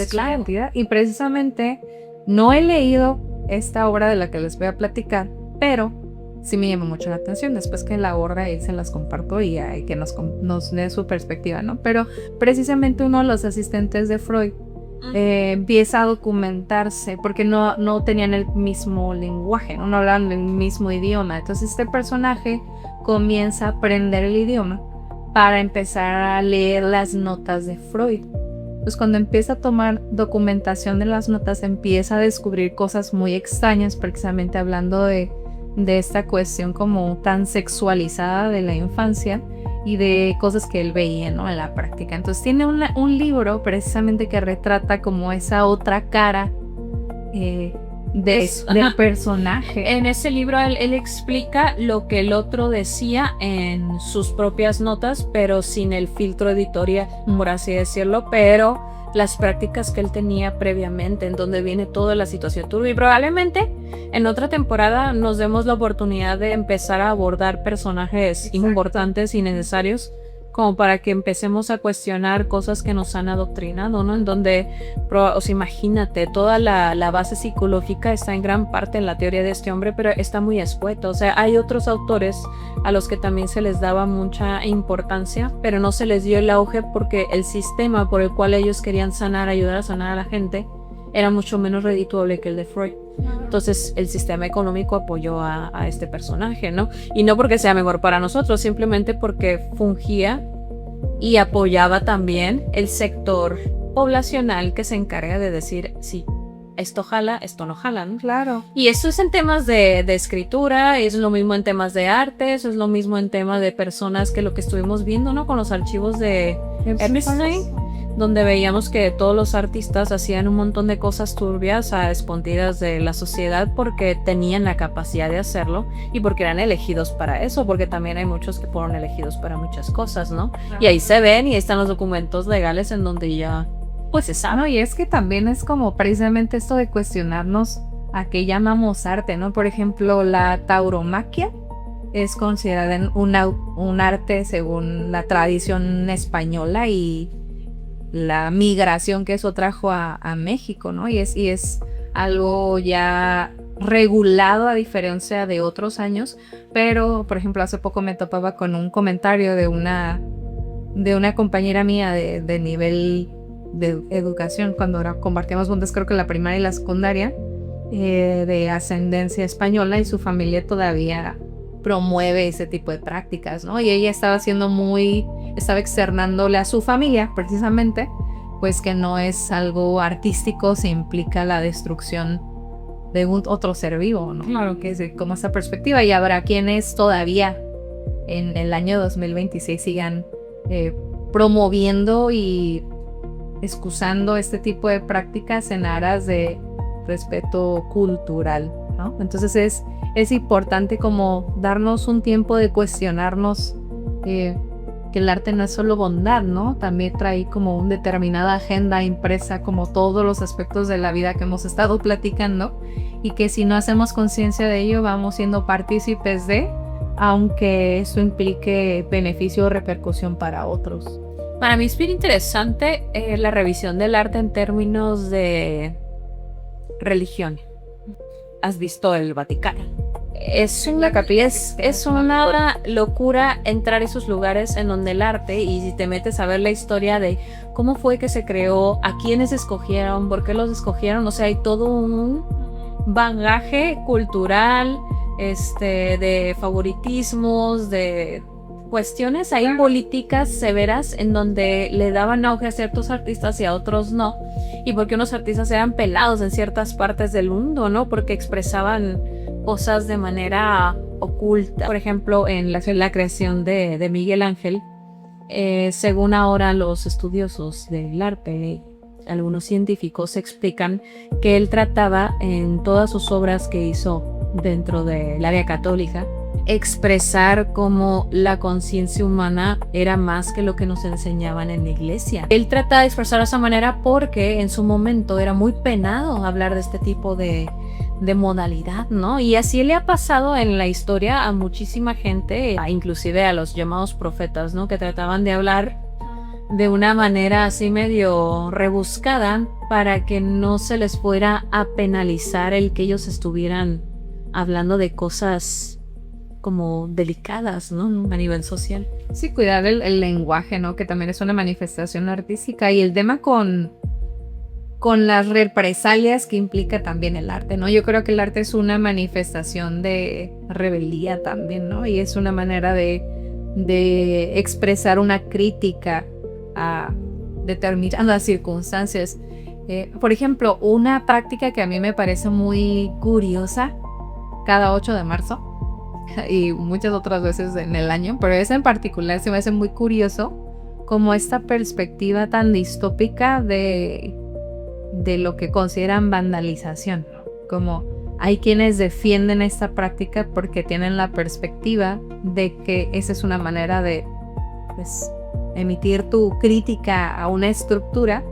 Y precisamente no he leído esta obra de la que les voy a platicar, pero sí me llamó mucho la atención. Después que la aborda él se las comparto y que nos dé su perspectiva, ¿no? Pero precisamente uno de los asistentes de Freud empieza a documentarse porque no tenían el mismo lenguaje, no hablaban el mismo idioma. Entonces este personaje comienza a aprender el idioma para empezar a leer las notas de Freud. Pues cuando empieza a tomar documentación de las notas, empieza a descubrir cosas muy extrañas, precisamente hablando de esta cuestión como tan sexualizada de la infancia y de cosas que él veía, ¿no?, en la práctica. Entonces tiene un libro precisamente que retrata como esa otra cara del personaje. En ese libro él explica lo que el otro decía en sus propias notas, pero sin el filtro editorial, por así decirlo, pero las prácticas que él tenía previamente, en donde viene toda la situación turbia. Y probablemente en otra temporada nos demos la oportunidad de empezar a abordar personajes importantes y necesarios, como para que empecemos a cuestionar cosas que nos han adoctrinado, ¿no? En donde, o sea, imagínate, toda la base psicológica está en gran parte en la teoría de este hombre, pero está muy escueta. O sea, hay otros autores a los que también se les daba mucha importancia, pero no se les dio el auge porque el sistema por el cual ellos querían ayudar a sanar a la gente, era mucho menos redituable que el de Freud. Entonces el sistema económico apoyó a este personaje, ¿no? Y no porque sea mejor para nosotros, simplemente porque fungía y apoyaba también el sector poblacional que se encarga de decir, sí, esto jala, esto no jala, ¿no? Claro. Y esto es en temas de escritura, es lo mismo en temas de arte, eso es lo mismo en temas de personas, que lo que estuvimos viendo, ¿no?, con los archivos de Epstein, donde veíamos que todos los artistas hacían un montón de cosas turbias a escondidas de la sociedad porque tenían la capacidad de hacerlo y porque eran elegidos para eso, porque también hay muchos que fueron elegidos para muchas cosas, ¿no? Claro. Y ahí se ven y ahí están los documentos legales en donde ya pues se sabe. No, y es que también es como precisamente esto de cuestionarnos a qué llamamos arte, ¿no? Por ejemplo, la tauromaquia es considerada un arte según la tradición española y la migración que eso trajo a México, ¿no? Y es algo ya regulado a diferencia de otros años, pero por ejemplo hace poco me topaba con un comentario de una compañera mía de nivel de educación cuando compartíamos juntas, creo que la primaria y la secundaria, de ascendencia española, y su familia todavía promueve ese tipo de prácticas, ¿no? Y ella estaba externándole a su familia, precisamente, pues que no es algo artístico, se implica la destrucción de otro ser vivo, ¿no? Claro, que es como esa perspectiva, y habrá quienes todavía en el año 2026 sigan promoviendo y excusando este tipo de prácticas en aras de respeto cultural, ¿no? Entonces es importante como darnos un tiempo de cuestionarnos que el arte no es solo bondad, ¿no? También trae como una determinada agenda impresa, como todos los aspectos de la vida que hemos estado platicando, y que si no hacemos conciencia de ello vamos siendo partícipes aunque eso implique beneficio o repercusión para otros. Para mí es bien interesante la revisión del arte en términos de religión. ¿Has visto el Vaticano? Es una locura entrar a esos lugares en donde el arte, y si te metes a ver la historia de cómo fue que se creó, a quiénes escogieron, por qué los escogieron, o sea, hay todo un bagaje cultural, de favoritismos, de cuestiones ahí políticas severas en donde le daban auge a ciertos artistas y a otros no, y porque unos artistas eran pelados en ciertas partes del mundo, ¿no? Porque expresaban cosas de manera oculta. Por ejemplo, en la creación de Miguel Ángel, según ahora los estudiosos del arte, algunos científicos explican que él trataba en todas sus obras que hizo dentro del área católica, expresar cómo la conciencia humana era más que lo que nos enseñaban en la iglesia. Él trata de expresar de esa manera porque en su momento era muy penado hablar de este tipo de modalidad, ¿no? Y así le ha pasado en la historia a muchísima gente, inclusive a los llamados profetas, ¿no? Que trataban de hablar de una manera así medio rebuscada para que no se les fuera a penalizar el que ellos estuvieran hablando de cosas como delicadas, ¿no? A nivel social. Sí, cuidar el lenguaje, ¿no? Que también es una manifestación artística, y el tema con las represalias que implica también el arte, ¿no? Yo creo que el arte es una manifestación de rebeldía también, ¿no? Y es una manera de expresar una crítica a determinadas circunstancias. Por ejemplo, una práctica que a mí me parece muy curiosa, cada 8 de marzo, y muchas otras veces en el año, pero esa en particular se me hace muy curioso, como esta perspectiva tan distópica de lo que consideran vandalización. Como hay quienes defienden esta práctica porque tienen la perspectiva de que esa es una manera de, pues, emitir tu crítica a una estructura,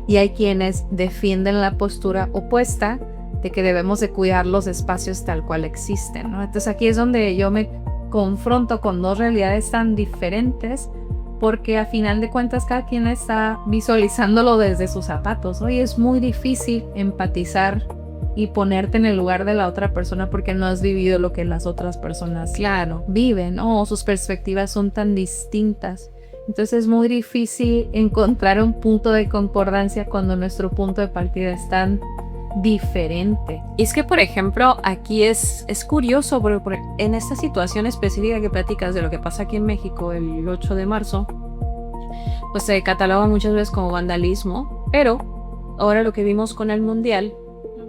y hay quienes defienden la postura opuesta de que debemos de cuidar los espacios tal cual existen, ¿no? Entonces aquí es donde yo me confronto con dos realidades tan diferentes, porque a final de cuentas cada quien está visualizándolo desde sus zapatos, ¿no? Y es muy difícil empatizar y ponerte en el lugar de la otra persona porque no has vivido lo que las otras personas, claro, viven, ¿no? Sus perspectivas son tan distintas. Entonces es muy difícil encontrar un punto de concordancia cuando nuestro punto de partida es tan diferente. Y es que, por ejemplo, aquí es curioso, porque en esta situación específica que platicas de lo que pasa aquí en México el 8 de marzo, pues se cataloga muchas veces como vandalismo, pero ahora lo que vimos con el Mundial,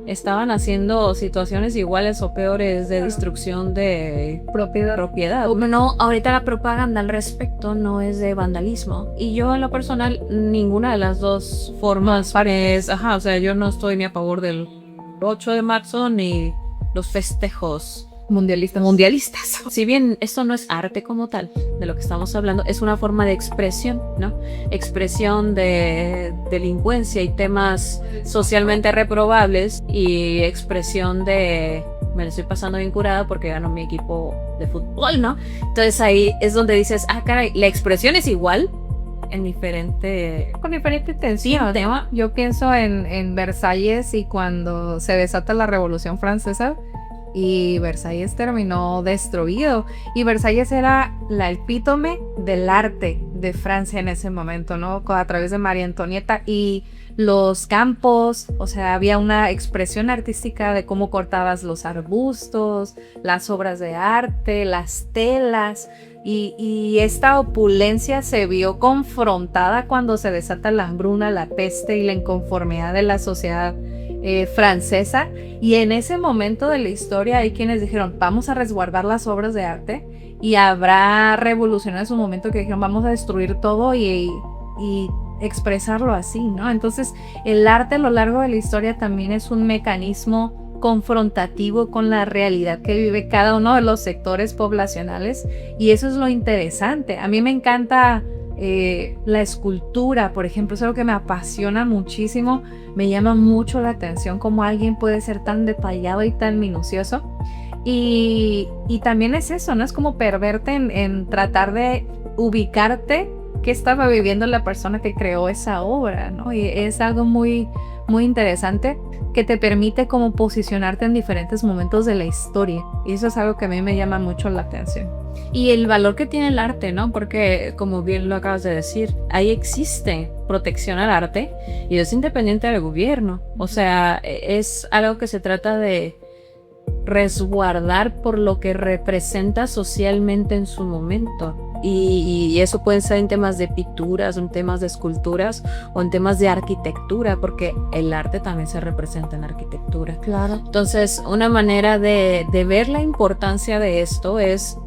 estaban haciendo situaciones iguales o peores de destrucción de propiedad. No, ahorita la propaganda al respecto no es de vandalismo. Y yo en lo personal, ninguna de las dos formas o sea, yo no estoy ni a favor del 8 de marzo ni los festejos mundialistas. Si bien esto no es arte como tal, de lo que estamos hablando, es una forma de expresión, ¿no? Expresión de delincuencia y temas socialmente reprobables, y expresión de me lo estoy pasando bien curada porque ganó mi equipo de fútbol, ¿no? Entonces ahí es donde dices, caray, la expresión es igual con diferente tensión. Tema. Yo pienso en Versalles y cuando se desata la Revolución Francesa, y Versalles terminó destruido, y Versalles era la epítome del arte de Francia en ese momento, ¿no? A través de María Antonieta y los campos, o sea, había una expresión artística de cómo cortabas los arbustos, las obras de arte, las telas, y esta opulencia se vio confrontada cuando se desata la hambruna, la peste y la inconformidad de la sociedad francesa. Y en ese momento de la historia hay quienes dijeron, vamos a resguardar las obras de arte, y habrá revolucionarios en su momento que dijeron, vamos a destruir todo y expresarlo así, ¿no? Entonces el arte a lo largo de la historia también es un mecanismo confrontativo con la realidad que vive cada uno de los sectores poblacionales, y eso es lo interesante. A mí me encanta la escultura, por ejemplo, es algo que me apasiona muchísimo, me llama mucho la atención cómo alguien puede ser tan detallado y tan minucioso, y también es eso, ¿no? Es como perverte en tratar de ubicarte qué estaba viviendo la persona que creó esa obra, ¿no? Y es algo muy, muy interesante que te permite como posicionarte en diferentes momentos de la historia, y eso es algo que a mí me llama mucho la atención. Y el valor que tiene el arte, ¿no? Porque, como bien lo acabas de decir, ahí existe protección al arte y es independiente del gobierno. O sea, es algo que se trata de resguardar por lo que representa socialmente en su momento. Y eso puede ser en temas de pinturas, en temas de esculturas o en temas de arquitectura, porque el arte también se representa en arquitectura. Claro. Entonces, una manera de ver la importancia de esto es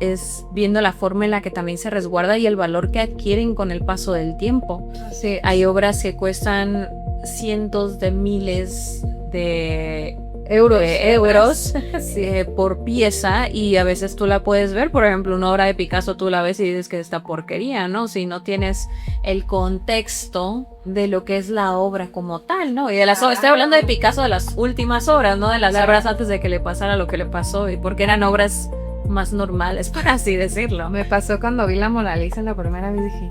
viendo la forma en la que también se resguarda y el valor que adquieren con el paso del tiempo. Sí, hay obras que cuestan cientos de miles de euros por pieza, y a veces tú la puedes ver, por ejemplo, una obra de Picasso tú la ves y dices que esta porquería, ¿no? Si no tienes el contexto de lo que es la obra como tal, ¿no? Y de las obras, estoy hablando de Picasso, de las últimas obras, ¿no? De las obras antes de que le pasara lo que le pasó, y porque eran obras más normales, por así decirlo. Me pasó cuando vi la Mona Lisa la primera vez, dije,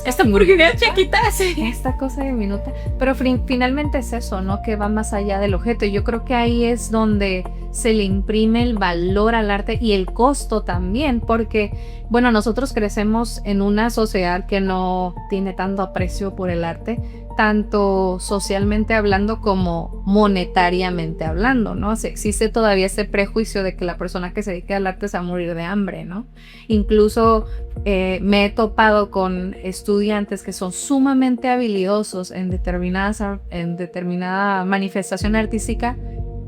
esta porquería chiquita, sí. Esta cosa diminuta. Pero finalmente es eso, ¿no? Que va más allá del objeto. Yo creo que ahí es donde se le imprime el valor al arte y el costo también, porque, bueno, nosotros crecemos en una sociedad que no tiene tanto aprecio por el arte, tanto socialmente hablando como monetariamente hablando, ¿no? Existe todavía ese prejuicio de que la persona que se dedica al arte se va a morir de hambre, ¿no? Incluso me he topado con estudiantes que son sumamente habilidosos en determinada manifestación artística,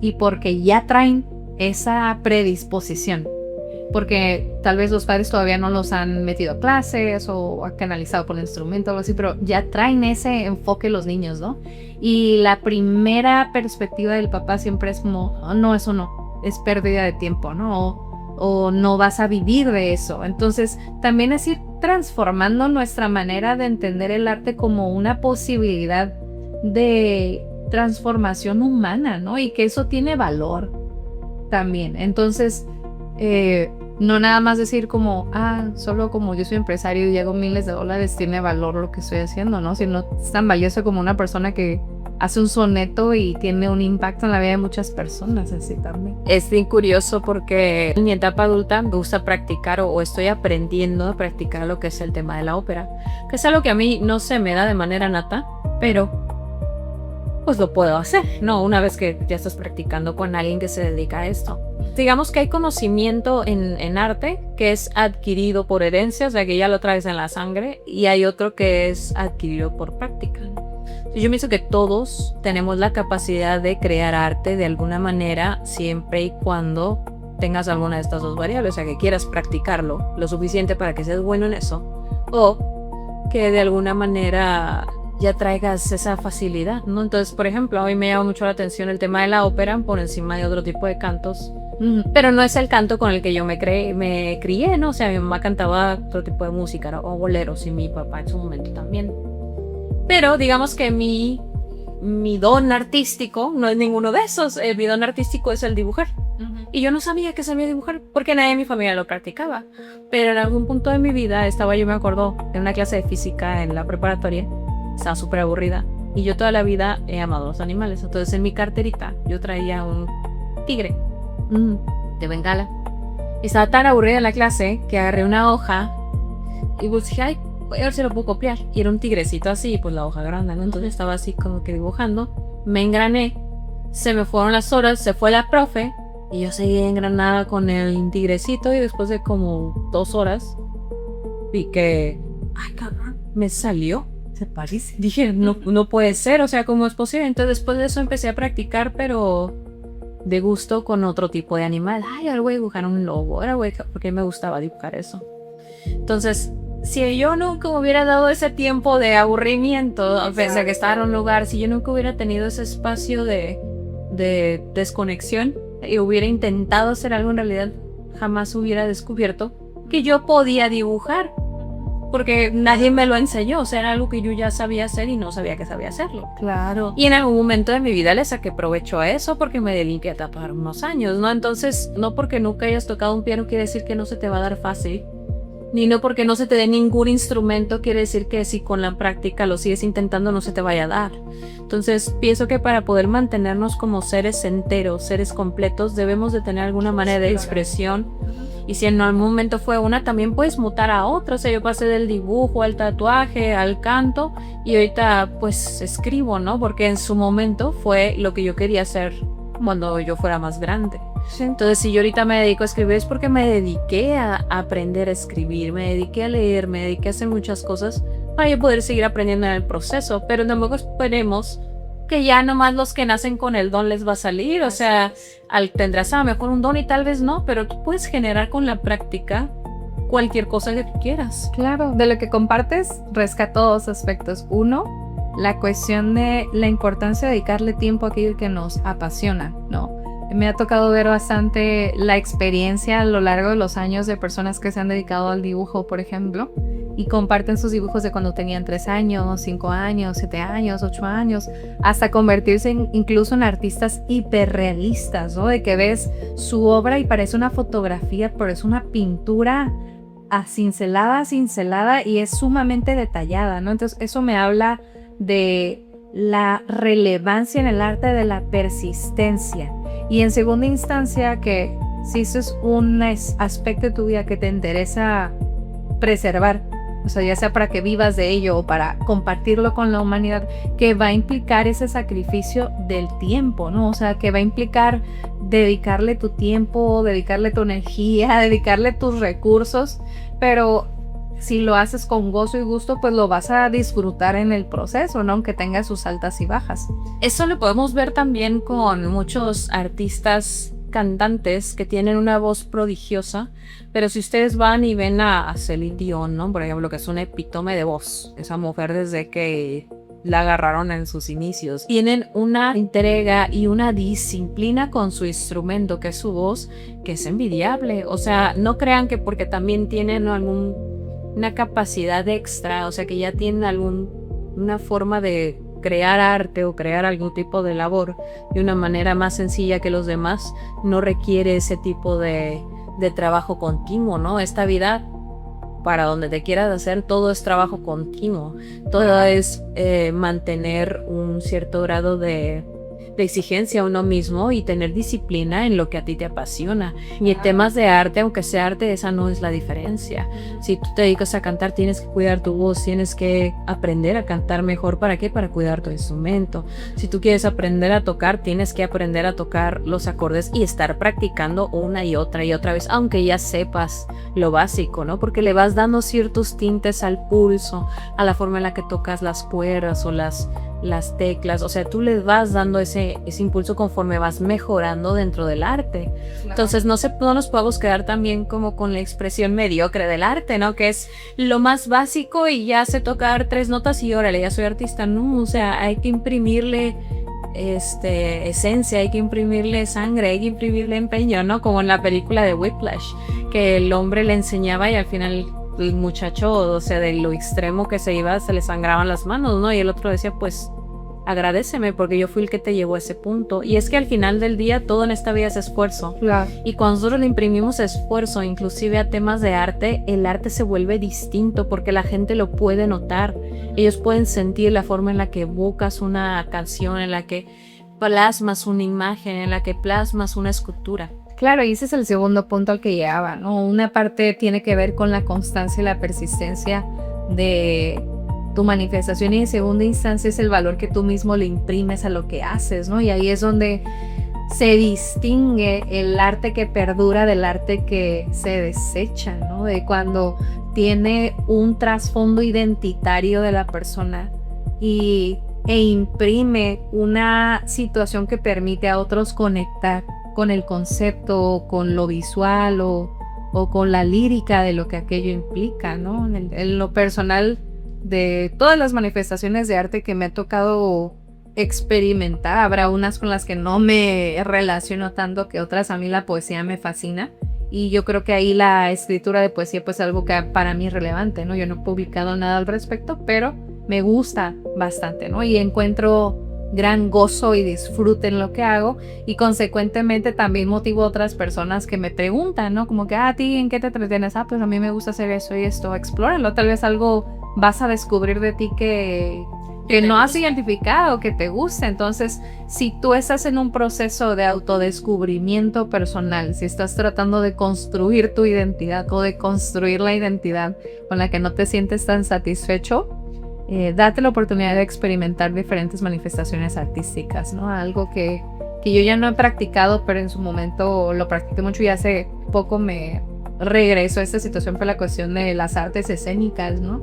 y porque ya traen esa predisposición, porque tal vez los padres todavía no los han metido a clases o han canalizado por el instrumento o algo así, pero ya traen ese enfoque los niños, ¿no? Y la primera perspectiva del papá siempre es como, oh, no, eso no, es pérdida de tiempo, ¿no? O no vas a vivir de eso. Entonces también es ir transformando nuestra manera de entender el arte como una posibilidad de transformación humana, ¿no? Y que eso tiene valor también. Entonces, no nada más decir como, solo como yo soy empresario y hago miles de dólares, tiene valor lo que estoy haciendo, ¿no? Sino es tan valioso como una persona que hace un soneto y tiene un impacto en la vida de muchas personas, así también. Es bien curioso porque en mi etapa adulta me gusta practicar o estoy aprendiendo a practicar lo que es el tema de la ópera, que es algo que a mí no se me da de manera nata, pero pues lo puedo hacer, ¿no? Una vez que ya estás practicando con alguien que se dedica a esto. Digamos que hay conocimiento en arte que es adquirido por herencia, o sea que ya lo traes en la sangre, y hay otro que es adquirido por práctica. Yo pienso que todos tenemos la capacidad de crear arte de alguna manera, siempre y cuando tengas alguna de estas dos variables, o sea que quieras practicarlo lo suficiente para que seas bueno en eso, o que de alguna manera ya traigas esa facilidad, ¿no? Entonces, por ejemplo, a mí me llama mucho la atención el tema de la ópera por encima de otro tipo de cantos, pero no es el canto con el que yo me crié, ¿no? O sea, mi mamá cantaba otro tipo de música, ¿no? O boleros, y mi papá en su momento también. Pero digamos que mi don artístico no es ninguno de esos. Mi don artístico es el dibujar. Y yo no sabía que sabía dibujar porque nadie en mi familia lo practicaba. Pero en algún punto de mi vida yo me acuerdo, en una clase de física en la preparatoria. Estaba súper aburrida y yo toda la vida he amado los animales. Entonces en mi carterita yo traía un tigre de Bengala. Estaba tan aburrida en la clase que agarré una hoja y pues dije, ay, voy a ver si lo puedo copiar. Y era un tigrecito así, pues la hoja grande, ¿no? Entonces estaba así como que dibujando. Me engrané, se me fueron las horas, se fue la profe y yo seguí engranada con el tigrecito, y después de como 2 horas vi que, ay cabrón, me salió. Se parece. Dije, no puede ser, o sea, ¿cómo es posible? Entonces después de eso empecé a practicar, pero de gusto con otro tipo de animal. Ay, ahora voy a dibujar un lobo, ahora voy a... porque me gustaba dibujar eso. Entonces, si yo nunca hubiera dado ese tiempo de aburrimiento, pese a que estaba en un lugar, si yo nunca hubiera tenido ese espacio de desconexión y hubiera intentado hacer algo, en realidad jamás hubiera descubierto que yo podía dibujar. Porque nadie me lo enseñó, o sea, era algo que yo ya sabía hacer y no sabía que sabía hacerlo. Claro. Y en algún momento de mi vida le saqué provecho a eso porque me dediqué a tapar unos años, ¿no? Entonces, no porque nunca hayas tocado un piano quiere decir que no se te va a dar fácil, ni no porque no se te dé ningún instrumento quiere decir que si con la práctica lo sigues intentando no se te vaya a dar. Entonces, pienso que para poder mantenernos como seres enteros, seres completos, debemos de tener alguna manera de expresión. Y si en algún momento fue una, también puedes mutar a otra. O sea, yo pasé del dibujo al tatuaje, al canto, y ahorita pues escribo, ¿no? Porque en su momento fue lo que yo quería hacer cuando yo fuera más grande. Sí. Entonces, si yo ahorita me dedico a escribir es porque me dediqué a aprender a escribir, me dediqué a leer, me dediqué a hacer muchas cosas para yo poder seguir aprendiendo en el proceso. Pero tampoco esperemos que ya nomás los que nacen con el don les va a salir, o sea, tendrás a lo mejor un don y tal vez no, pero tú puedes generar con la práctica cualquier cosa que tú quieras. Claro, de lo que compartes rescato 2 aspectos. Uno, la cuestión de la importancia de dedicarle tiempo a aquello que nos apasiona, ¿no? Me ha tocado ver bastante la experiencia a lo largo de los años de personas que se han dedicado al dibujo, por ejemplo, y comparten sus dibujos de cuando tenían 3 años, 5 años, 7 años, 8 años, hasta convertirse incluso en artistas hiperrealistas, ¿no? De que ves su obra y parece una fotografía, pero es una pintura cincelada y es sumamente detallada, ¿no? Entonces eso me habla de la relevancia en el arte de la persistencia. Y en segunda instancia, que si eso es un aspecto de tu vida que te interesa preservar, o sea, ya sea para que vivas de ello o para compartirlo con la humanidad, que va a implicar ese sacrificio del tiempo, ¿no? O sea, que va a implicar dedicarle tu tiempo, dedicarle tu energía, dedicarle tus recursos, pero si lo haces con gozo y gusto, pues lo vas a disfrutar en el proceso, ¿no? Aunque tenga sus altas y bajas. Eso lo podemos ver también con muchos artistas cantantes que tienen una voz prodigiosa, pero si ustedes van y ven a Celine Dion, ¿no? Por ejemplo, que es un epítome de voz, esa mujer desde que la agarraron en sus inicios, tienen una entrega y una disciplina con su instrumento, que es su voz, que es envidiable. O sea, no crean que porque también tienen una capacidad extra, o sea, que ya tienen una forma de crear arte o crear algún tipo de labor de una manera más sencilla que los demás, no requiere ese tipo de trabajo continuo, ¿no? Esta vida, para donde te quieras hacer, todo es trabajo continuo, todo es mantener un cierto grado de exigencia a uno mismo y tener disciplina en lo que a ti te apasiona. Y en temas de arte, aunque sea arte, esa no es la diferencia. Si tú te dedicas a cantar, tienes que cuidar tu voz, tienes que aprender a cantar mejor. ¿Para qué? Para cuidar tu instrumento. Si tú quieres aprender a tocar, tienes que aprender a tocar los acordes y estar practicando una y otra vez, aunque ya sepas lo básico, ¿no? Porque le vas dando ciertos tintes al pulso, a la forma en la que tocas las cuerdas o las teclas, o sea, tú le vas dando ese impulso conforme vas mejorando dentro del arte. Entonces no nos podemos quedar también como con la expresión mediocre del arte, ¿no? Que es lo más básico y ya sé tocar 3 notas y órale, ya soy artista. No, o sea, hay que imprimirle esencia, hay que imprimirle sangre, hay que imprimirle empeño, ¿no? Como en la película de Whiplash, que el hombre le enseñaba y al final el muchacho, o sea, de lo extremo que se iba, se le sangraban las manos, ¿no? Y el otro decía, pues, agradéceme porque yo fui el que te llevó a ese punto. Y es que al final del día todo en esta vida es esfuerzo. Claro. Y cuando nosotros le imprimimos esfuerzo, inclusive a temas de arte, el arte se vuelve distinto porque la gente lo puede notar. Ellos pueden sentir la forma en la que evocas una canción, en la que plasmas una imagen, en la que plasmas una escultura. Claro, y ese es el segundo punto al que llegaba, ¿no? Una parte tiene que ver con la constancia y la persistencia de tu manifestación y en segunda instancia es el valor que tú mismo le imprimes a lo que haces, ¿no? Y ahí es donde se distingue el arte que perdura del arte que se desecha, ¿no? De cuando tiene un trasfondo identitario de la persona e imprime una situación que permite a otros conectar con el concepto, con lo visual o con la lírica de lo que aquello implica, ¿no? En lo personal, de todas las manifestaciones de arte que me ha tocado experimentar, habrá unas con las que no me relaciono tanto que otras. A mí la poesía me fascina y yo creo que ahí la escritura de poesía pues es algo que para mí es relevante, ¿no? Yo no he publicado nada al respecto, pero me gusta bastante, ¿no? Y encuentro gran gozo y disfrute en lo que hago y consecuentemente también motivo a otras personas que me preguntan, ¿no? Como que, ¿a ti en qué te entretienes? Pues a mí me gusta hacer eso y esto, explóralo, tal vez algo vas a descubrir de ti que no has identificado, que te gusta. Entonces, si tú estás en un proceso de autodescubrimiento personal, si estás tratando de construir tu identidad o de construir la identidad con la que no te sientes tan satisfecho, date la oportunidad de experimentar diferentes manifestaciones artísticas, ¿no? Algo que yo ya no he practicado, pero en su momento lo practiqué mucho y hace poco me regreso a esta situación por la cuestión de las artes escénicas, ¿no?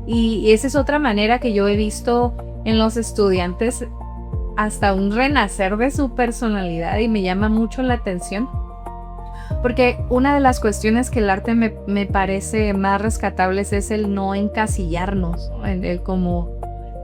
Y esa es otra manera que yo he visto en los estudiantes hasta un renacer de su personalidad y me llama mucho la atención. Porque una de las cuestiones que el arte me parece más rescatables es el no encasillarnos, ¿no? El como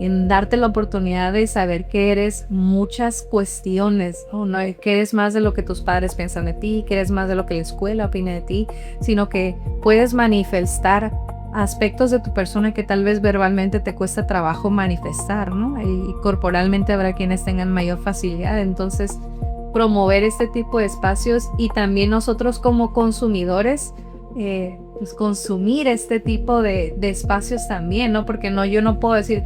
en darte la oportunidad de saber que eres muchas cuestiones, ¿no? Que eres más de lo que tus padres piensan de ti, que eres más de lo que la escuela opina de ti, sino que puedes manifestar aspectos de tu persona que tal vez verbalmente te cuesta trabajo manifestar, ¿no? Y corporalmente habrá quienes tengan mayor facilidad. Entonces, promover este tipo de espacios y también nosotros como consumidores, pues consumir este tipo de espacios también, ¿no? Porque yo no puedo decir,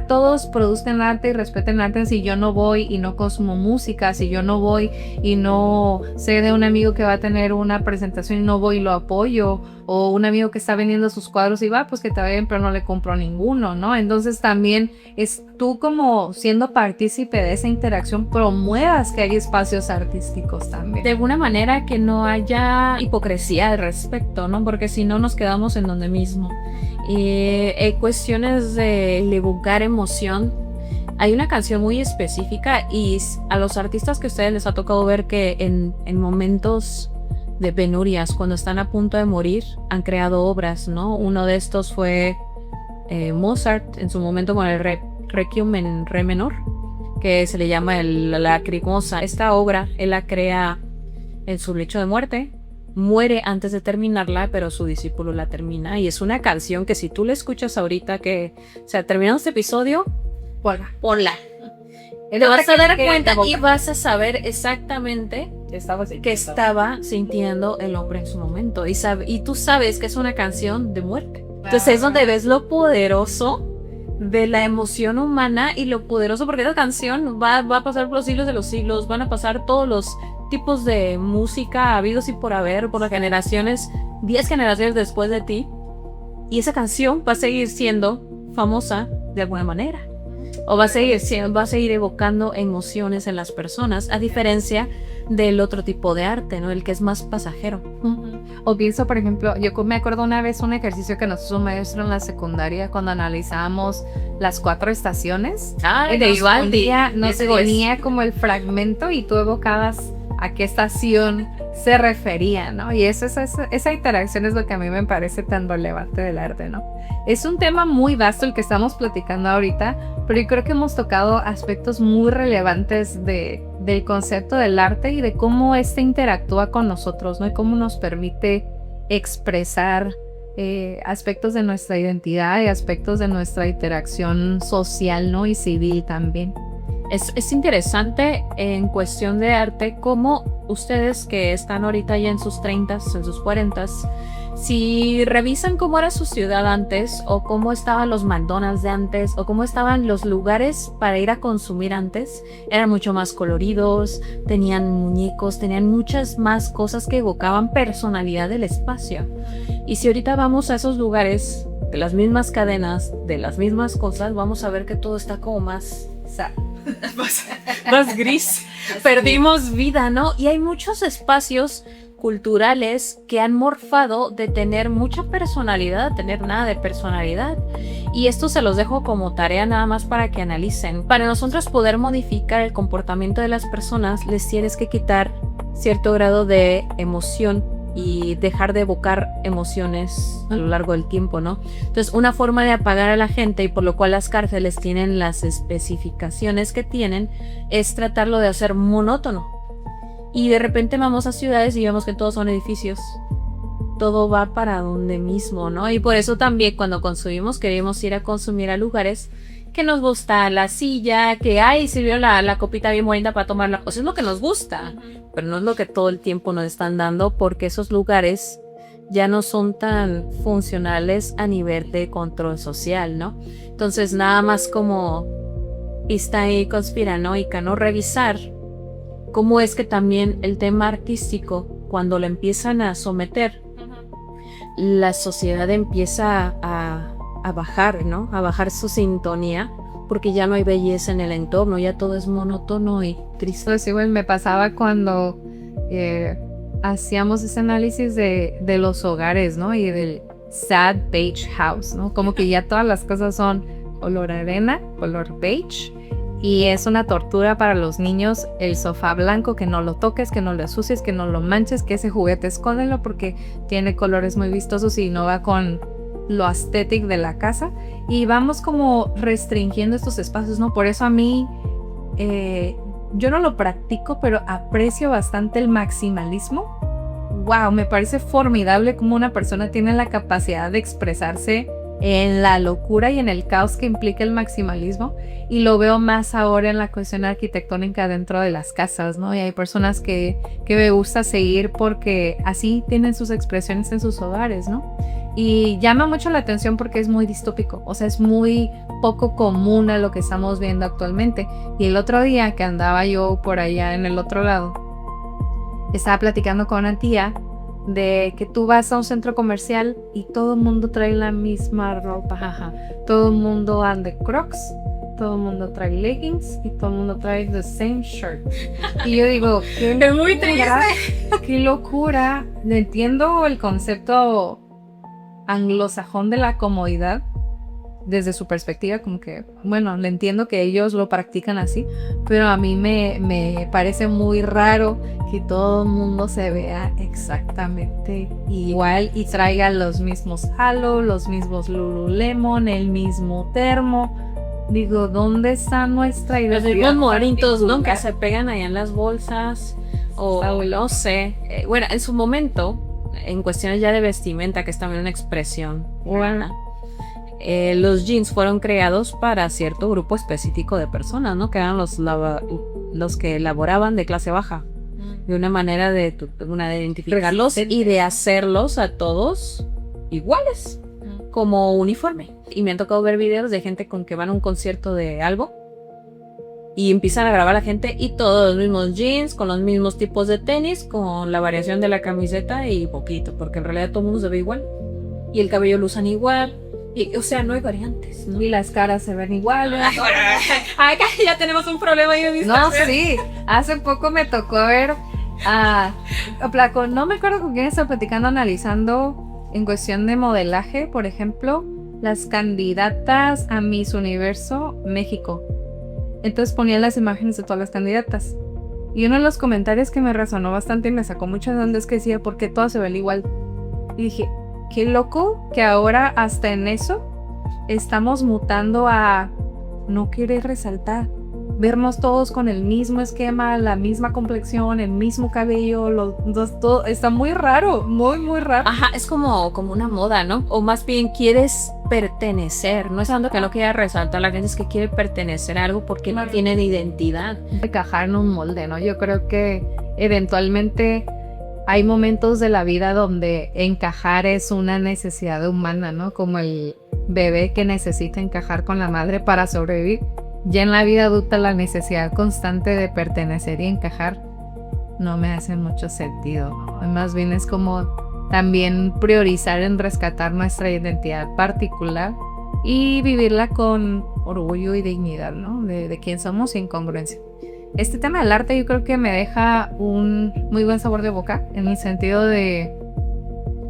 todos produzcan arte y respeten arte si yo no voy y no consumo música, si yo no voy y no sé de un amigo que va a tener una presentación y no voy y lo apoyo, o un amigo que está vendiendo sus cuadros y pues que te va bien, pero no le compro ninguno, ¿no? Entonces también es tú como siendo partícipe de esa interacción, promuevas que hay espacios artísticos también. De alguna manera que no haya hipocresía al respecto, ¿no? Porque si no nos quedamos en donde mismo. Cuestiones de divulgar emoción. Hay una canción muy específica y a los artistas que a ustedes les ha tocado ver que en momentos de penurias, cuando están a punto de morir, han creado obras, ¿no? Uno de estos fue Mozart en su momento con el Requiem en re menor, que se le llama la Lacrimosa. Esta obra él la crea en su lecho de muerte, muere antes de terminarla, pero su discípulo la termina, y es una canción que si tú la escuchas ahorita, terminando este episodio, ponla. Te vas a dar cuenta y vas a saber exactamente qué estaba sintiendo el hombre en su momento. Y tú sabes que es una canción de muerte. Entonces es donde ves lo poderoso de la emoción humana y lo poderoso, porque esa canción va a pasar por los siglos de los siglos, van a pasar todos los tipos de música habidos y por haber, por las generaciones, 10 generaciones después de ti. Y esa canción va a seguir siendo famosa de alguna manera. O va a seguir evocando emociones en las personas, a diferencia del otro tipo de arte, ¿no? El que es más pasajero. O pienso, por ejemplo, yo me acuerdo una vez un ejercicio que nos hizo un maestro en la secundaria cuando analizábamos las 4 estaciones. De Vivaldi. Nos ponía como el fragmento y tú evocabas a qué estación se refería, ¿no? Y esa interacción es lo que a mí me parece tan relevante del arte, ¿no? Es un tema muy vasto el que estamos platicando ahorita, pero yo creo que hemos tocado aspectos muy relevantes del concepto del arte y de cómo este interactúa con nosotros, ¿no? Y cómo nos permite expresar aspectos de nuestra identidad y aspectos de nuestra interacción social, ¿no? Y civil también. Es interesante en cuestión de arte cómo ustedes que están ahorita ya en sus 30s, en sus 40s, si revisan cómo era su ciudad antes, o cómo estaban los McDonald's de antes, o cómo estaban los lugares para ir a consumir antes, eran mucho más coloridos, tenían muñecos, tenían muchas más cosas que evocaban personalidad del espacio. Y si ahorita vamos a esos lugares de las mismas cadenas, de las mismas cosas, vamos a ver que todo está como más gris. Perdimos vida, ¿no? Y hay muchos espacios culturales que han morfado de tener mucha personalidad a tener nada de personalidad. Y esto se los dejo como tarea nada más para que analicen. Para nosotros poder modificar el comportamiento de las personas, les tienes que quitar cierto grado de emoción y dejar de evocar emociones a lo largo del tiempo, ¿no? Entonces, una forma de apagar a la gente, y por lo cual las cárceles tienen las especificaciones que tienen, es tratarlo de hacer monótono. Y de repente vamos a ciudades y vemos que todos son edificios. Todo va para donde mismo, ¿no? Y por eso también cuando consumimos queremos ir a consumir a lugares que nos gusta la silla, que sirvió la copita bien bonita para tomarla. O sea, es lo que nos gusta, pero no es lo que todo el tiempo nos están dando, porque esos lugares ya no son tan funcionales a nivel de control social, ¿no? Entonces, nada más como está ahí conspiranoica, ¿no? Revisar cómo es que también el tema artístico, cuando lo empiezan a someter, la sociedad empieza a bajar, ¿no? A bajar su sintonía, porque ya no hay belleza en el entorno, ya todo es monótono y triste. Pues igual me pasaba cuando hacíamos ese análisis de los hogares, ¿no? Y del sad beige house, ¿no? Como que ya todas las cosas son color arena, color beige, y es una tortura para los niños el sofá blanco, que no lo toques, que no lo ensucies, que no lo manches, que ese juguete escóndelo porque tiene colores muy vistosos y no va con lo aesthetic de la casa y vamos como restringiendo estos espacios, ¿no? Por eso a mí, yo no lo practico, pero aprecio bastante el maximalismo. Wow, me parece formidable cómo una persona tiene la capacidad de expresarse en la locura y en el caos que implica el maximalismo, y lo veo más ahora en la cuestión arquitectónica dentro de las casas, ¿no? Y hay personas que me gusta seguir porque así tienen sus expresiones en sus hogares, ¿no? Y llama mucho la atención porque es muy distópico, o sea, es muy poco común a lo que estamos viendo actualmente. Y el otro día que andaba yo por allá en el otro lado, estaba platicando con una tía de que tú vas a un centro comercial y todo el mundo trae la misma ropa, jaja. Todo el mundo anda de Crocs, todo el mundo trae leggings y todo el mundo trae the same shirt. Y yo digo, qué Es muy triste. qué locura. Entiendo el concepto anglosajón de la comodidad desde su perspectiva, como que, bueno, le entiendo que ellos lo practican así, pero a mí me parece muy raro que todo el mundo se vea exactamente igual y traiga los mismos halo, los mismos Lululemon, el mismo termo. Digo, ¿dónde está nuestra identidad? Los moritos, ¿no? Que se pegan allá en las bolsas, o no sé. Bueno, en su momento, en cuestiones ya de vestimenta, que es también una expresión urbana, los jeans fueron creados para cierto grupo específico de personas, ¿no? Que eran los que elaboraban de clase baja, de una manera de identificarlos y de hacerlos a todos iguales, como uniforme. Y me han tocado ver videos de gente con que van a un concierto de algo y empiezan a grabar a la gente y todos los mismos jeans, con los mismos tipos de tenis, con la variación de la camiseta y poquito, porque en realidad todo el mundo se ve igual y el cabello lo usan igual. Y, o sea, no hay variantes, ¿no? Y las caras se ven iguales. Ay, ya tenemos un problema. No, sí. Hace poco me tocó ver no me acuerdo con quién estaba platicando, analizando en cuestión de modelaje, por ejemplo, las candidatas a Miss Universo México. Entonces ponían las imágenes de todas las candidatas. Y uno de los comentarios que me resonó bastante y me sacó mucho de onda es que decía, ¿por qué todas se ven igual? Y dije, qué loco que ahora hasta en eso estamos mutando a no querer resaltar, vernos todos con el mismo esquema, la misma complexión, el mismo cabello, todo está muy raro, muy muy raro. Ajá, es como una moda, ¿no? O más bien quieres pertenecer, no es tanto que no quiera resaltar, la gente es que quiere pertenecer a algo porque no tienen identidad. Encajar en un molde, ¿no? Yo creo que eventualmente hay momentos de la vida donde encajar es una necesidad humana, ¿no? Como el bebé que necesita encajar con la madre para sobrevivir. Ya en la vida adulta la necesidad constante de pertenecer y encajar no me hace mucho sentido, ¿no? Más bien es como también priorizar en rescatar nuestra identidad particular y vivirla con orgullo y dignidad, ¿no? De quién somos sin congruencia. Este tema del arte yo creo que me deja un muy buen sabor de boca, en el sentido de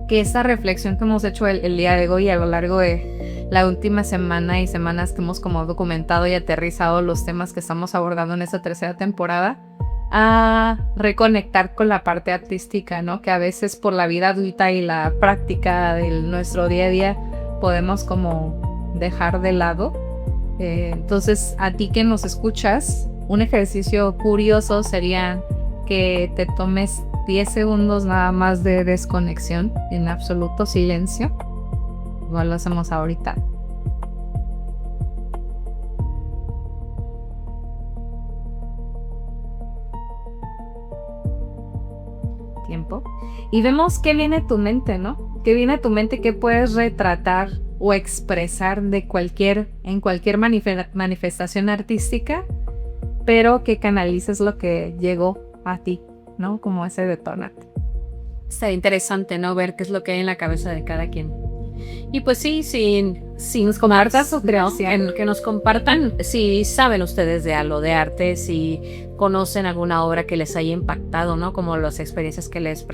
que esta reflexión que hemos hecho el día de hoy a lo largo de la última semana y semanas que hemos como documentado y aterrizado los temas que estamos abordando en esta tercera temporada, a reconectar con la parte artística, ¿no? Que a veces por la vida adulta y la práctica de nuestro día a día podemos como dejar de lado. Entonces, a ti que nos escuchas, un ejercicio curioso sería que te tomes 10 segundos nada más de desconexión en absoluto silencio. Igual lo hacemos ahorita. Tiempo. Y vemos qué viene a tu mente, ¿no? Qué viene a tu mente, qué puedes retratar o expresar de en cualquier manifestación artística, pero que canalices lo que llegó a ti, ¿no? Como ese detonante. Estaría interesante, ¿no? Ver qué es lo que hay en la cabeza de cada quien. Y pues sí, si nos compartan su creación, que nos compartan si saben ustedes de algo de arte, si conocen alguna obra que les haya impactado, ¿no? Como las experiencias que les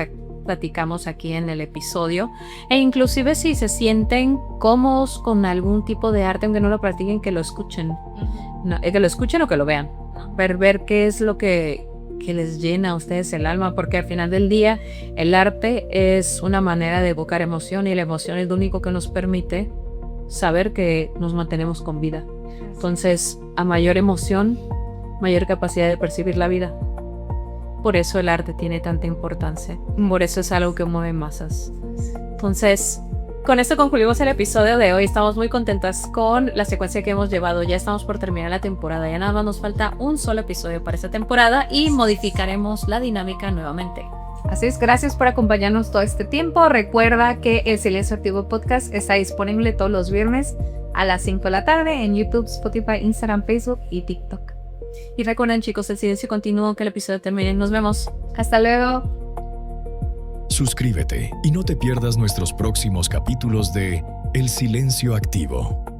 platicamos aquí en el episodio, e inclusive si se sienten cómodos con algún tipo de arte, aunque no lo practiquen, que lo escuchen, no, que lo escuchen o que lo vean, ver qué es lo que que les llena a ustedes el alma, porque al final del día el arte es una manera de evocar emoción y la emoción es lo único que nos permite saber que nos mantenemos con vida. Entonces, a mayor emoción, mayor capacidad de percibir la vida. Por eso el arte tiene tanta importancia. Por eso es algo que mueve masas. Entonces, con esto concluimos el episodio de hoy. Estamos muy contentas con la secuencia que hemos llevado. Ya estamos por terminar la temporada. Ya nada más nos falta un solo episodio para esta temporada y modificaremos la dinámica nuevamente. Así es, gracias por acompañarnos todo este tiempo. Recuerda que el Silencio Activo Podcast está disponible todos los viernes a las 5 de la tarde en YouTube, Spotify, Instagram, Facebook y TikTok. Y recuerden, chicos, el silencio continúa aunque el episodio termine. Nos vemos. Hasta luego. Suscríbete y no te pierdas nuestros próximos capítulos de El Silencio Activo.